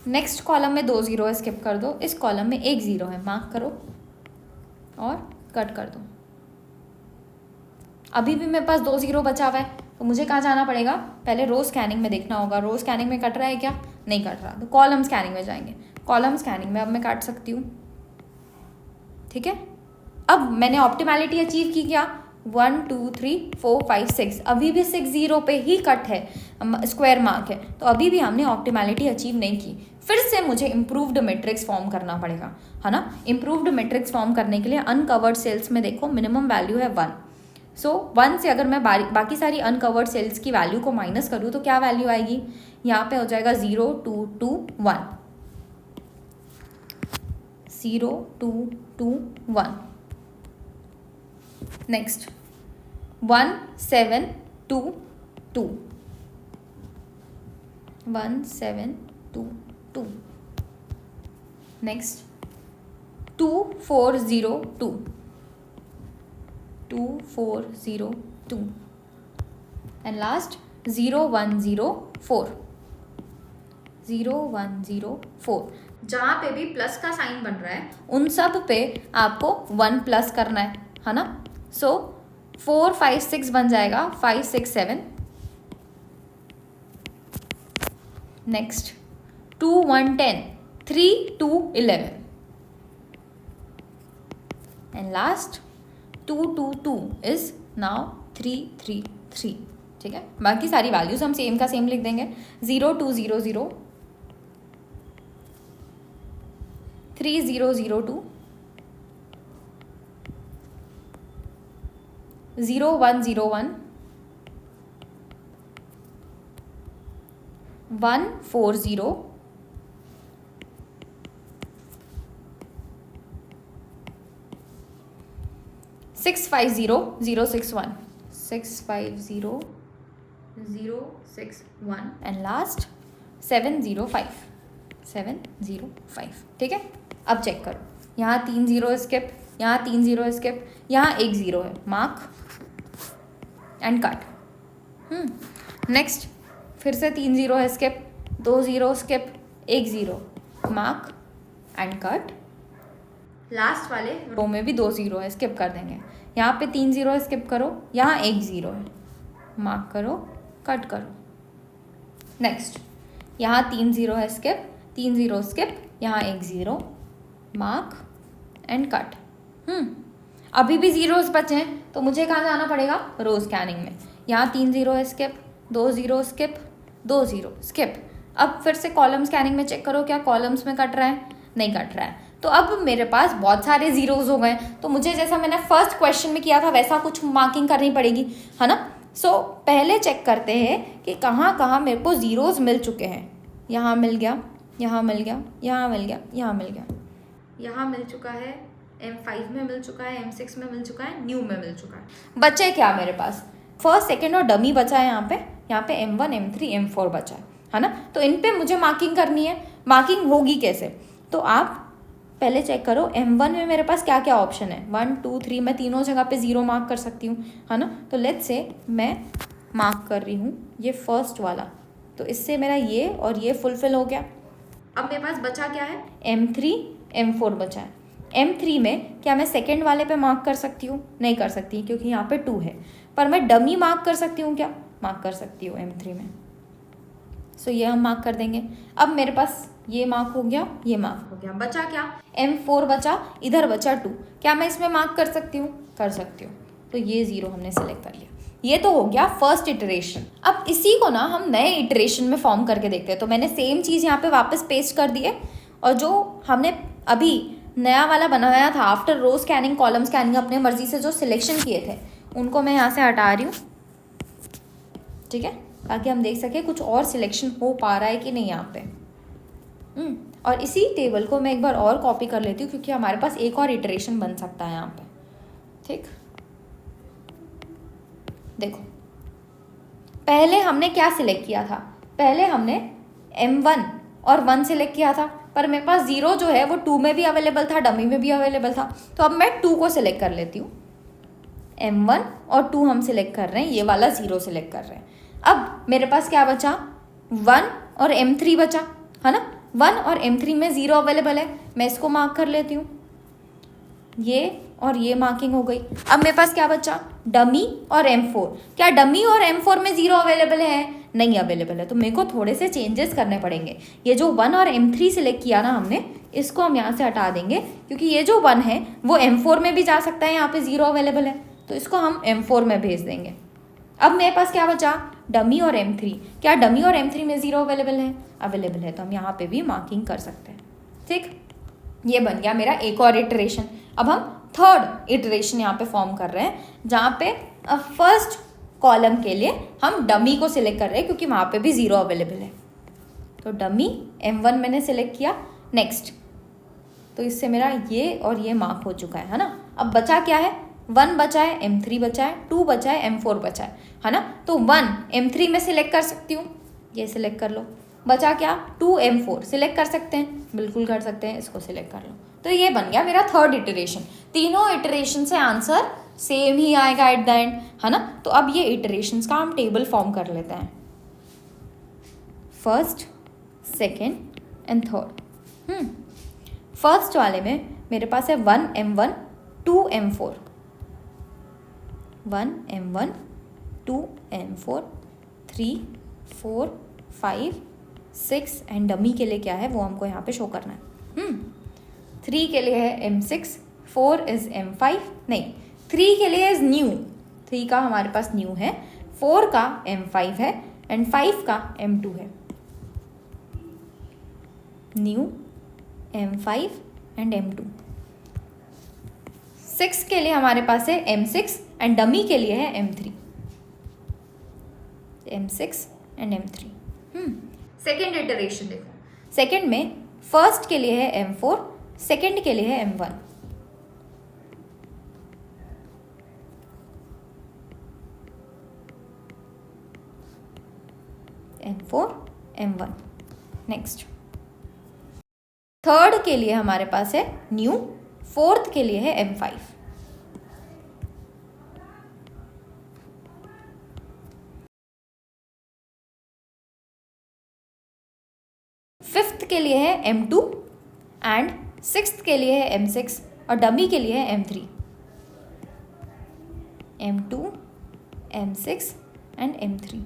नेक्स्ट कॉलम में 2 ज़ीरो है, स्किप कर दो. इस कॉलम में 1 ज़ीरो है, मार्क करो और कट कर दो. अभी भी मेरे पास 2 ज़ीरो बचा हुआ है तो मुझे कहाँ जाना पड़ेगा? पहले रो स्कैनिंग में देखना होगा. रो स्कैनिंग में कट रहा है क्या? नहीं कट रहा, तो कॉलम स्कैनिंग में जाएंगे. कॉलम स्कैनिंग में अब मैं काट सकती हूँ. ठीक है, अब मैंने ऑप्टिमैलिटी अचीव की क्या? 1 2 3 4 5 6, अभी भी 6 ज़ीरो पे ही कट है, स्क्वायर मार्क है, तो अभी भी हमने ऑप्टिमैलिटी अचीव नहीं की. फिर से मुझे इम्प्रूव्ड मैट्रिक्स फॉर्म करना पड़ेगा, है ना. इम्प्रूव्ड मैट्रिक्स फॉर्म करने के लिए अनकवर्ड सेल्स में देखो मिनिमम वैल्यू है 1. सो 1 से अगर मैं बाकी सारी अनकवर्ड सेल्स की वैल्यू को माइनस करूँ तो क्या वैल्यू आएगी? यहाँ पे हो जाएगा 0 2 2 1, 0 2 2 1. नेक्स्ट 1 7 2 2, 1 7 2 2. नेक्स्ट 2 4 0 2, 2 4 0 2. And last 0 1 0 4, 0 1 0 4. जहाँ पे भी प्लस का साइन बन रहा है उन सब पे आपको 1 प्लस करना है ना. सो 4 5 6 बन जाएगा 5 6 7, next 2 1 10, 3 2 11, and last 2 2 2 is now 3 3 3. ठीक है, बाकी सारी वैल्यूज हम सेम का सेम लिख देंगे. 0 2 0 0, 3 0 0 2, 0 1 0 1, 1 4 0, 6 5 0 0 6 1, 6 5 0 0 6 1, एंड लास्ट 7 0 5, 7 0 5. ठीक है, अब चेक करो. यहाँ 3 0 स्किप, यहाँ 3 0 स्किप, यहाँ 1 0 है. Mark and cut. नेक्स्ट फिर से 3 0 है skip, 2 0 skip, 1 0, mark and cut. Last वाले रो में भी 2 0 है, स्किप कर देंगे. यहाँ पे 3 0 है, स्किप करो. यहाँ 1 0 है, मार्क करो, कट करो. नेक्स्ट यहाँ 3 0 है स्किप, 3 0 स्किप, यहाँ 1 0, मार्क एंड कट. अभी भी जीरोस बचे हैं तो मुझे कहाँ जाना पड़ेगा? रो स्कैनिंग में. यहाँ 3 0 है स्किप, 2 0 स्किप, 2 0 स्किप. अब फिर से कॉलम स्कैनिंग में चेक करो क्या कॉलम्स में कट रहा है? नहीं कट रहा है. तो अब मेरे पास बहुत सारे जीरोस हो गए, तो मुझे जैसा मैंने फर्स्ट क्वेश्चन में किया था वैसा कुछ मार्किंग करनी पड़ेगी, है ना. सो पहले चेक करते हैं कि कहाँ कहाँ मेरे को जीरोस मिल चुके हैं. यहाँ मिल गया, यहाँ मिल गया, यहाँ मिल गया, यहाँ मिल गया, यहाँ मिल चुका है, M5 में मिल चुका है, M6 में मिल चुका है, न्यू में मिल चुका है. बचे क्या मेरे पास? फर्स्ट सेकेंड और डमी बचा है. यहाँ पे M1 M3 M4 बचा है ना. तो इन पे मुझे मार्किंग करनी है. मार्किंग होगी कैसे? तो आप पहले चेक करो M1 में मेरे पास क्या क्या ऑप्शन है. 1 2 3, मैं तीनों जगह पे 0 मार्क कर सकती हूँ, है ना. तो लेट्स से मैं मार्क कर रही हूँ ये फर्स्ट वाला, तो इससे मेरा ये और ये फुलफिल हो गया. अब मेरे पास बचा क्या है? M3 M4 बचा है. M3 में क्या मैं सेकेंड वाले पे मार्क कर सकती हूँ? नहीं कर सकती क्योंकि यहाँ पे 2 है. पर मैं डमी मार्क कर सकती हूँ क्या? मार्क कर सकती हूँ M3 में. सो ये हम मार्क कर देंगे. अब मेरे पास ये मार्क हो गया, ये मार्क हो गया. बचा क्या? M4 बचा, इधर बचा 2. क्या मैं इसमें मार्क कर सकती हूँ? कर सकती हूँ. तो ये 0 हमने सेलेक्ट कर लिया. ये तो हो गया फर्स्ट इटरेशन. अब इसी को ना हम नए इटरेशन में फॉर्म करके देखते हैं. तो मैंने सेम चीज़ यहाँ पे वापस पेस्ट कर दी है, और जो हमने अभी नया वाला बनाया था आफ्टर रो स्कैनिंग कॉलम स्कैनिंग अपने मर्जी से जो सिलेक्शन किए थे उनको मैं यहाँ से हटा रही हूँ. ठीक है, ताकि हम देख सकें कुछ और सिलेक्शन हो पा रहा है कि नहीं यहाँ पे. और इसी टेबल को मैं एक बार और कॉपी कर लेती हूँ क्योंकि हमारे पास एक और इटरेशन बन सकता है यहाँ पे. ठीक, देखो पहले हमने क्या सिलेक्ट किया था? पहले हमने M1 और 1 सिलेक्ट किया था, पर मेरे पास 0 जो है वो 2 में भी अवेलेबल था, डमी में भी अवेलेबल था. तो अब मैं 2 को सिलेक्ट कर लेती हूँ. M1 और 2 हम सिलेक्ट कर रहे हैं, ये वाला 0 सिलेक्ट कर रहे हैं. अब मेरे पास क्या बचा? 1 और M3 बचा, है ना. 1 और M3 में 0 अवेलेबल है, मैं इसको मार्क कर लेती हूँ. ये और ये मार्किंग हो गई. अब मेरे पास क्या बचा? डमी और M4. क्या डमी और M4 में 0 अवेलेबल है? नहीं अवेलेबल है. तो मेरे को थोड़े से चेंजेस करने पड़ेंगे. ये जो 1 और M3 सिलेक्ट किया ना हमने, इसको हम यहाँ से हटा देंगे क्योंकि ये जो 1 है वो M4 में भी जा सकता है, यहाँ पे 0 अवेलेबल है, तो इसको हम M4 में भेज देंगे. अब मेरे पास क्या बचा? डमी और M3. क्या डमी और M3 में 0 अवेलेबल है? अवेलेबल है, तो हम यहाँ पे भी मार्किंग कर सकते हैं. ठीक, ये बन गया मेरा एक और इटरेशन. अब हम थर्ड इटरेशन यहाँ पे फॉर्म कर रहे हैं, जहाँ पे फर्स्ट कॉलम के लिए हम डमी को सिलेक्ट कर रहे हैं क्योंकि वहाँ पे भी 0 अवेलेबल है. तो डमी M1 मैंने सिलेक्ट किया. नेक्स्ट, तो इससे मेरा ये और ये मार्क हो चुका है ना. अब बचा क्या है? 1 बचा है, M3 बचा है, 2 बचा है, M4 बचा है ना. तो 1 M3 में सिलेक्ट कर सकती हूँ, ये सिलेक्ट कर लो. बचा क्या? 2 M4 सिलेक्ट कर सकते हैं, बिल्कुल कर सकते हैं, इसको सिलेक्ट कर लो. तो ये बन गया मेरा थर्ड इटरेशन. तीनों इटरेशन से आंसर सेम ही आएगा एट द एंड, है ना. तो अब ये इटरेशंस का हम टेबल फॉर्म कर लेते हैं. First, second and third. First वाले में मेरे पास है 1 M1 2 M4, 1 M1 2 M4 3 4 5 6 and dummy के लिए क्या है वो हमको यहाँ पे शो करना है। 3 के लिए है M6, 4 इज M5, नहीं 3 के लिए इज न्यू, 3 का हमारे पास न्यू है, 4 का M5 है एंड 5 का M2 है। New, M5 and M2। 6 के लिए हमारे पास है M6 एंड डमी के लिए है M3, M6 and M3। Second iteration देखो, सेकेंड में फर्स्ट के लिए है M4, सेकेंड के लिए है M1, M4 M1। Next third के लिए हमारे पास है न्यू, फोर्थ के लिए है M5, फिफ्थ के लिए है M2 एंड सिक्स्थ के लिए है M6 और डमी के लिए है M3, M2 M6 and M3।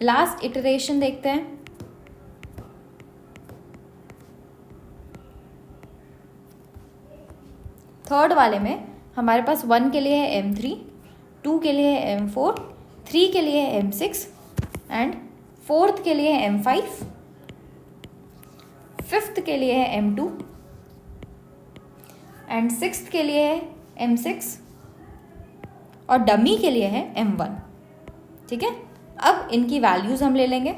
Last iteration देखते हैं। थर्ड वाले में हमारे पास 1 के लिए है M3, 2 के लिए है M4, 3 के लिए है M6 एंड फोर्थ के लिए है M5, फिफ्थ के लिए है M2 एंड सिक्स्थ के लिए है M6 और डमी के लिए है M1। ठीक है, अब इनकी वैल्यूज़ हम ले लेंगे।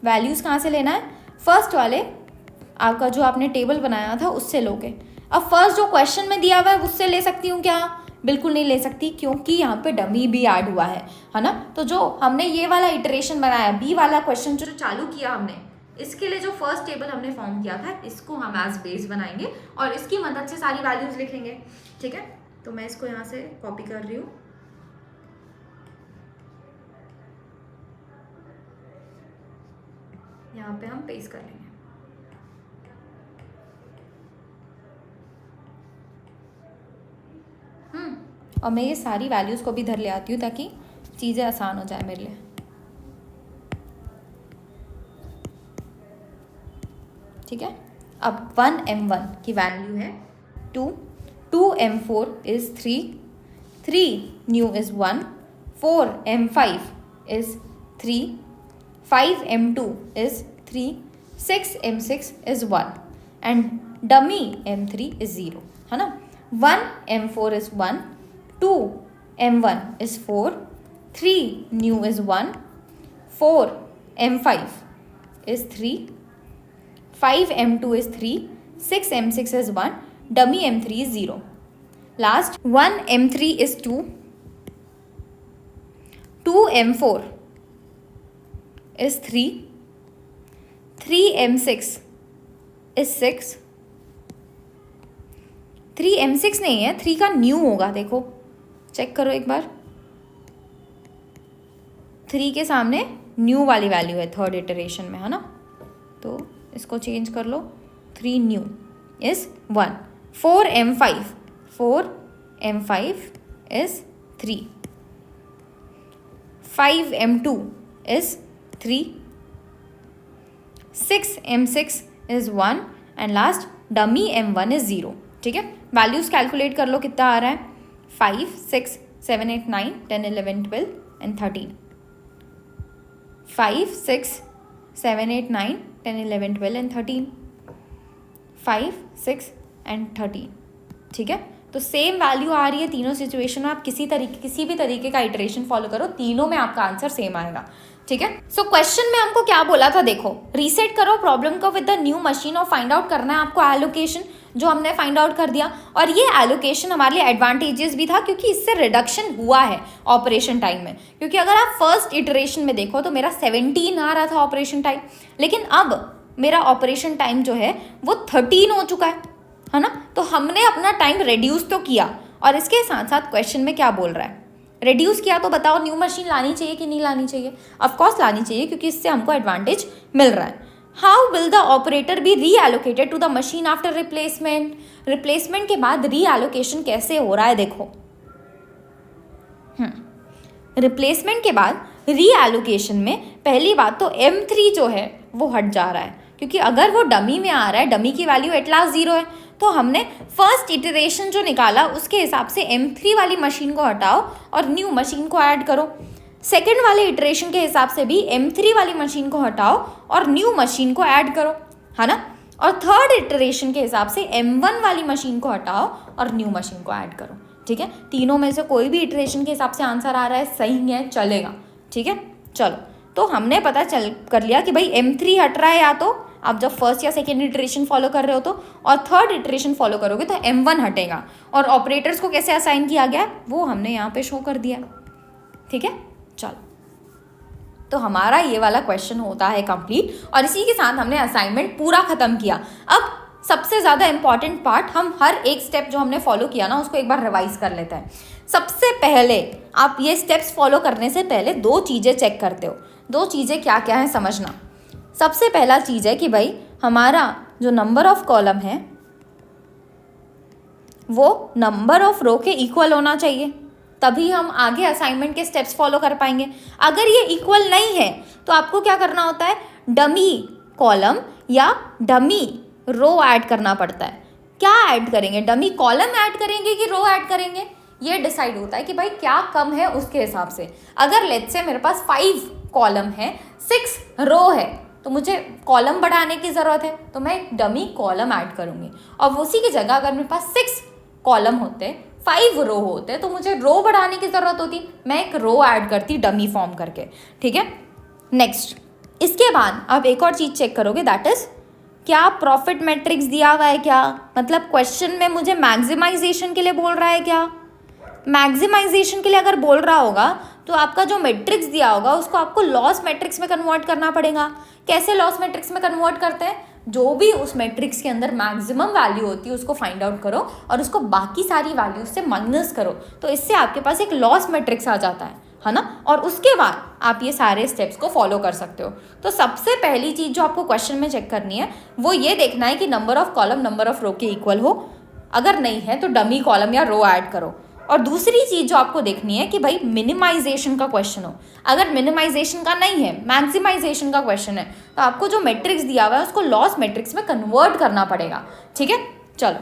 वैल्यूज़ कहाँ से लेना है? फर्स्ट वाले आपका जो आपने टेबल बनाया था उससे लोगे। अब फर्स्ट जो क्वेश्चन में दिया हुआ है उससे ले सकती हूँ क्या? बिल्कुल नहीं ले सकती, क्योंकि यहाँ पे डमी भी ऐड हुआ है ना। तो जो हमने ये वाला इटरेशन बनाया, बी वाला क्वेश्चन जो चालू किया हमने, इसके लिए जो फर्स्ट टेबल हमने फॉर्म किया था, इसको हम एज बेस बनाएंगे और इसकी मदद से सारी वैल्यूज लिखेंगे। ठीक है, तो मैं इसको यहाँ से कॉपी कर रही हूँ। यहाँ पे हम पेस्ट कर लेंगे। और मैं ये सारी वैल्यूज को भी इधर ले आती हूँ ताकि चीज़ें आसान हो जाए मेरे लिए। ठीक है, अब 1M1 की वैल्यू है 2, 2M4 is 3, 3 new is 1, 4M5 is 3, 5M2 is 3, 6M6 is 1 and dummy M3 is 0, है ना। 1M4 is 1, 2M1 is 4, 3 new is 1, 4M5 is 3, 5M2 is 3, 6M6 is 1, dummy M3 is 0. Last 1M3 is 2, 2M4 is 3, 3M6 is 6, 3M6 नहीं है, 3 का new होगा, देखो check करो एक बार, 3 के सामने न्यू वाली वैल्यू है थर्ड इटरेशन में, है ना। तो इसको चेंज कर लो, 3 new is 1, 4M5 is 3, 5M2 is 3, 6M6 is 1 and last dummy M1 is 0। ठीक है, वैल्यूज कैलकुलेट कर लो कितना आ रहा है, 5, 6, 7, 8, 9, 10, 11, 12 एंड 13, 5, 6, 7, 8, 9, 10, 11, 12 एंड 13, 5, 6 एंड 13। ठीक है, तो सेम वैल्यू आ रही है तीनों सिचुएशन में। आप किसी भी तरीके का इटरेशन फॉलो करो, तीनों में आपका आंसर सेम आएगा। ठीक है, सो क्वेश्चन में हमको क्या बोला था, देखो रीसेट करो प्रॉब्लम को विद द न्यू मशीन और फाइंड आउट करना है आपको एलोकेशन, जो हमने फाइंड आउट कर दिया। और ये एलोकेशन हमारे लिए एडवांटेजेस भी था क्योंकि इससे रिडक्शन हुआ है ऑपरेशन टाइम में। क्योंकि अगर आप फर्स्ट इटरेशन में देखो तो मेरा 17 आ रहा था ऑपरेशन टाइम, लेकिन अब मेरा ऑपरेशन टाइम जो है वो 13 हो चुका है ना। तो हमने अपना टाइम रिड्यूस तो किया, और इसके साथ साथ क्वेश्चन में क्या बोल रहा है, रिड्यूस किया। तो बताओ न्यू मशीन लानी चाहिए कि नहीं लानी चाहिए? ऑफकोर्स लानी चाहिए, क्योंकि इससे हमको एडवांटेज मिल रहा है। How will the operator be reallocated to the machine after replacement? Replacement के बाद री एलोकेशन कैसे हो रहा है, देखो। रिप्लेसमेंट के बाद री एलोकेशन में पहली बात तो M3 जो है वो हट जा रहा है, क्योंकि अगर वो डमी में आ रहा है, डमी की वैल्यू एट लास्ट 0 है, तो हमने फर्स्ट इटरेशन जो निकाला उसके हिसाब से M3 वाली मशीन को हटाओ और न्यू मशीन को ऐड करो। सेकेंड वाले इटरेशन के हिसाब से भी M3 वाली मशीन को हटाओ और न्यू मशीन को ऐड करो, है ना। और थर्ड इटरेशन के हिसाब से M1 वाली मशीन को हटाओ और न्यू मशीन को ऐड करो। ठीक है, तीनों में से कोई भी इटरेशन के हिसाब से आंसर आ रहा है, सही है, चलेगा। ठीक है, चलो, तो हमने पता चल कर लिया कि भाई M3 हट रहा है, या तो आप जब फर्स्ट या सेकेंड इटरेशन फॉलो कर रहे हो तो, और थर्ड इटरेशन फॉलो करोगे तो M1 हटेगा। और ऑपरेटर्स को कैसे असाइन किया गया वो हमने यहाँ पे शो कर दिया। ठीक है, चलो, तो हमारा ये वाला क्वेश्चन होता है कंप्लीट, और इसी के साथ हमने असाइनमेंट पूरा खत्म किया। अब सबसे ज़्यादा इंपॉर्टेंट पार्ट, हम हर एक स्टेप जो हमने फॉलो किया ना उसको एक बार रिवाइज कर लेते हैं। सबसे पहले आप ये स्टेप्स फॉलो करने से पहले 2 चीज़ें चेक करते हो। 2 चीज़ें क्या क्या है समझना। सबसे पहला चीज़ है कि भाई हमारा जो नंबर ऑफ कॉलम है वो नंबर ऑफ रो के इक्वल होना चाहिए, तभी हम आगे असाइनमेंट के स्टेप्स फॉलो कर पाएंगे। अगर ये इक्वल नहीं है तो आपको क्या करना होता है, डमी कॉलम या डमी रो ऐड करना पड़ता है। क्या ऐड करेंगे, डमी कॉलम ऐड करेंगे कि रो ऐड करेंगे, ये डिसाइड होता है कि भाई क्या कम है उसके हिसाब से। अगर लेट्स से मेरे पास 5 कॉलम है, 6 रो है, तो मुझे कॉलम बढ़ाने की ज़रूरत है, तो मैं एक डमी कॉलम ऐड करूँगी। और उसी की जगह अगर मेरे पास 6 कॉलम होते, 5 रो होते, तो मुझे रो बढ़ाने की ज़रूरत होती, मैं एक रो ऐड करती डमी फॉर्म करके। ठीक है, नेक्स्ट, इसके बाद आप एक और चीज़ चेक करोगे, दैट इज़ क्या प्रॉफिट मैट्रिक्स दिया हुआ है क्या, मतलब क्वेश्चन में मुझे मैक्सिमाइजेशन के लिए बोल रहा है क्या। मैक्सिमाइजेशन के लिए अगर बोल रहा होगा तो आपका जो मैट्रिक्स दिया होगा उसको आपको लॉस मैट्रिक्स में कन्वर्ट करना पड़ेगा। कैसे लॉस मैट्रिक्स में कन्वर्ट करते हैं, जो भी उस मैट्रिक्स के अंदर मैक्सिमम वैल्यू होती है उसको फाइंड आउट करो और उसको बाकी सारी वैल्यूज से माइनस करो, तो इससे आपके पास एक लॉस मैट्रिक्स आ जाता है ना। और उसके बाद आप ये सारे स्टेप्स को फॉलो कर सकते हो। तो सबसे पहली चीज़ जो आपको क्वेश्चन में चेक करनी है वो ये देखना है कि number of column number of row के इक्वल हो, अगर नहीं है तो डमी कॉलम या रो ऐड करो। और दूसरी चीज़ जो आपको देखनी है कि भाई मिनिमाइजेशन का क्वेश्चन हो, अगर मिनिमाइजेशन का नहीं है, मैक्सिमाइजेशन का क्वेश्चन है, तो आपको जो मैट्रिक्स दिया हुआ है उसको लॉस मैट्रिक्स में कन्वर्ट करना पड़ेगा। ठीक है, चलो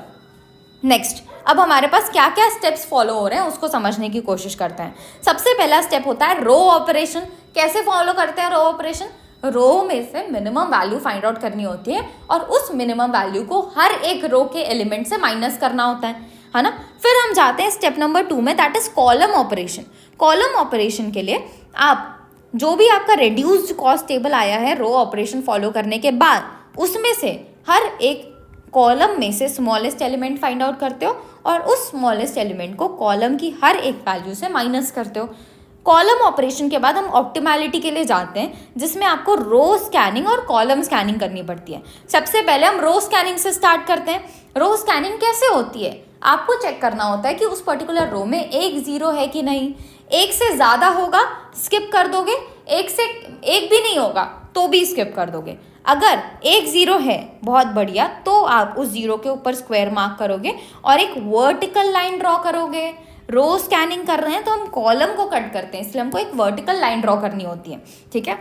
नेक्स्ट, अब हमारे पास क्या क्या स्टेप्स फॉलो हो रहे हैं उसको समझने की कोशिश करते हैं। सबसे पहला स्टेप होता है रो ऑपरेशन। कैसे फॉलो करते हैं रो ऑपरेशन, रो में से मिनिमम वैल्यू फाइंड आउट करनी होती है और उस मिनिमम वैल्यू को हर एक रो के एलिमेंट से माइनस करना होता है ना। फिर हम जाते हैं स्टेप नंबर 2 में, that is column operation. Column operation के लिए आप जो भी आपका रिड्यूस्ड कॉस्ट टेबल आया है रो ऑपरेशन फॉलो करने के बाद, उसमें से हर एक कॉलम में से स्मॉलेस्ट एलिमेंट फाइंड आउट करते हो और उस स्मॉलेस्ट एलिमेंट को कॉलम की हर एक वैल्यू से माइनस करते हो। कॉलम ऑपरेशन के बाद हम ऑप्टिमैलिटी के लिए जाते हैं, जिसमें आपको रो स्कैनिंग और कॉलम स्कैनिंग करनी पड़ती है। सबसे पहले हम रो स्कैनिंग से स्टार्ट करते हैं। रो स्कैनिंग कैसे होती है, आपको चेक करना होता है कि उस पर्टिकुलर रो में एक जीरो है कि नहीं। एक से ज़्यादा होगा स्किप कर दोगे, एक भी नहीं होगा तो भी स्किप कर दोगे। अगर एक ज़ीरो है बहुत बढ़िया, तो आप उस ज़ीरो के ऊपर स्क्वायर मार्क करोगे और एक वर्टिकल लाइन ड्रॉ करोगे। रो स्कैनिंग कर रहे हैं तो हम कॉलम को कट करते हैं, इसलिए हमको एक वर्टिकल लाइन ड्रॉ करनी होती है। ठीक है,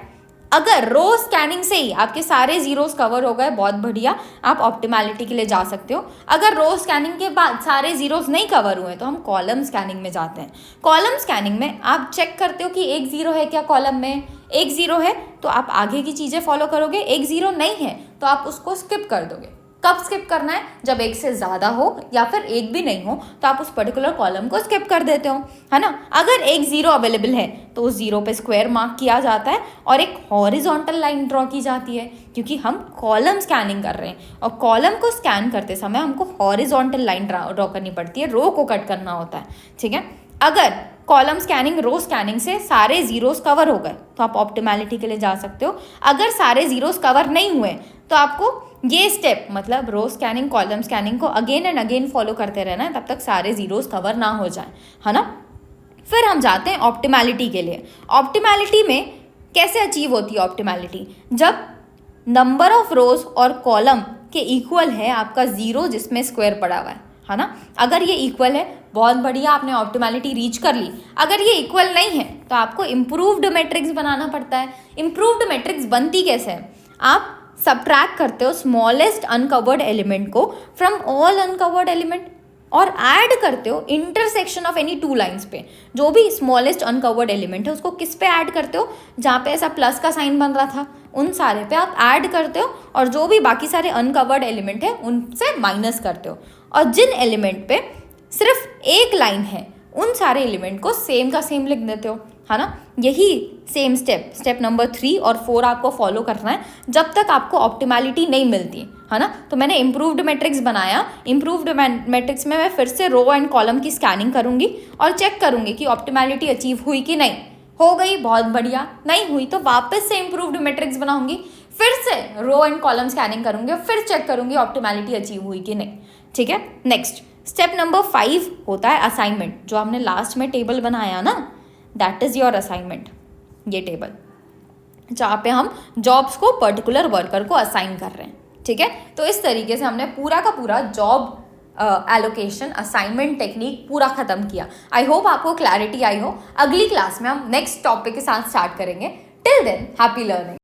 अगर रो स्कैनिंग से ही आपके सारे जीरोस कवर हो गए, बहुत बढ़िया, आप ऑप्टिमैलिटी के लिए जा सकते हो। अगर रो स्कैनिंग के बाद सारे जीरोस नहीं कवर हुए तो हम कॉलम स्कैनिंग में जाते हैं। कॉलम स्कैनिंग में आप चेक करते हो कि एक जीरो है क्या कॉलम में। एक जीरो है तो आप आगे की चीज़ें फॉलो करोगे, एक जीरो नहीं है तो आप उसको स्किप कर दोगे। कब स्किप करना है, जब एक से ज़्यादा हो या फिर एक भी नहीं हो तो आप उस पर्टिकुलर कॉलम को स्किप कर देते हो, है ना। अगर एक ज़ीरो अवेलेबल है तो उस ज़ीरो पे स्क्वायर मार्क किया जाता है और एक हॉरिजॉन्टल लाइन ड्रॉ की जाती है, क्योंकि हम कॉलम स्कैनिंग कर रहे हैं और कॉलम को स्कैन करते समय हमको हॉरिजॉन्टल लाइन ड्रॉ करनी पड़ती है, रो को कट करना होता है। ठीक है, अगर कॉलम स्कैनिंग रो स्कैनिंग से सारे जीरोस कवर हो गए तो आप ऑप्टिमैलिटी के लिए जा सकते हो। अगर सारे जीरोस कवर नहीं हुए तो आपको ये स्टेप, मतलब रो स्कैनिंग कॉलम स्कैनिंग को अगेन एंड अगेन फॉलो करते रहना है, तब तक सारे जीरोस कवर ना हो जाए, है ना। फिर हम जाते हैं ऑप्टिमैलिटी के लिए। ऑप्टिमैलिटी में कैसे अचीव होती है ऑप्टिमैलिटी, जब नंबर ऑफ रोज और कॉलम के इक्वल है आपका ज़ीरो जिसमें स्क्वायर पड़ा हुआ है ना। अगर ये इक्वल है, बहुत बढ़िया, आपने ऑप्टिमैलिटी रीच कर ली। अगर ये इक्वल नहीं है तो आपको इम्प्रूव्ड मैट्रिक्स बनाना पड़ता है। इम्प्रूव्ड मैट्रिक्स बनती कैसे है, आप सब्ट्रैक्ट करते हो स्मॉलेस्ट अनकवर्ड एलिमेंट को फ्रॉम ऑल अनकवर्ड एलिमेंट और ऐड करते हो intersection of any two lines पे। जो भी स्मॉलेस्ट अनकवर्ड एलिमेंट है उसको किस पे ऐड करते हो, जहाँ पे ऐसा प्लस का साइन बन रहा था उन सारे पे आप ऐड करते हो, और जो भी बाकी सारे अनकवर्ड एलिमेंट है उनसे माइनस करते हो। और जिन एलिमेंट पे सिर्फ एक लाइन है उन सारे एलिमेंट को सेम का सेम लिख देते हो, है ना। यही सेम स्टेप नंबर 3 और 4 आपको फॉलो करना है जब तक आपको ऑप्टिमैलिटी नहीं मिलती, है ना। तो मैंने इम्प्रूव्ड मैट्रिक्स बनाया। इम्प्रूव्ड मैट्रिक्स में मैं फिर से रो एंड कॉलम की स्कैनिंग करूंगी और चेक करूंगी कि ऑप्टिमैलिटी अचीव हुई कि नहीं। हो गई, बहुत बढ़िया। नहीं हुई तो वापस से इम्प्रूव्ड मैट्रिक्स बनाऊंगी, फिर से रो एंड कॉलम स्कैनिंग करूंगी और फिर चेक करूंगी ऑप्टिमैलिटी अचीव हुई कि नहीं। ठीक है। नेक्स्ट स्टेप नंबर 5 होता है असाइनमेंट। जो हमने लास्ट में टेबल बनाया ना, दैट इज़ योर असाइनमेंट। ये टेबल जहाँ पे हम जॉब्स को पर्टिकुलर वर्कर को असाइन कर रहे हैं। ठीक है। तो इस तरीके से हमने पूरा का पूरा जॉब एलोकेशन असाइनमेंट टेक्निक पूरा खत्म किया। आई होप आपको क्लैरिटी आई हो। अगली क्लास में हम नेक्स्ट टॉपिक के साथ स्टार्ट करेंगे। Till than happy learning.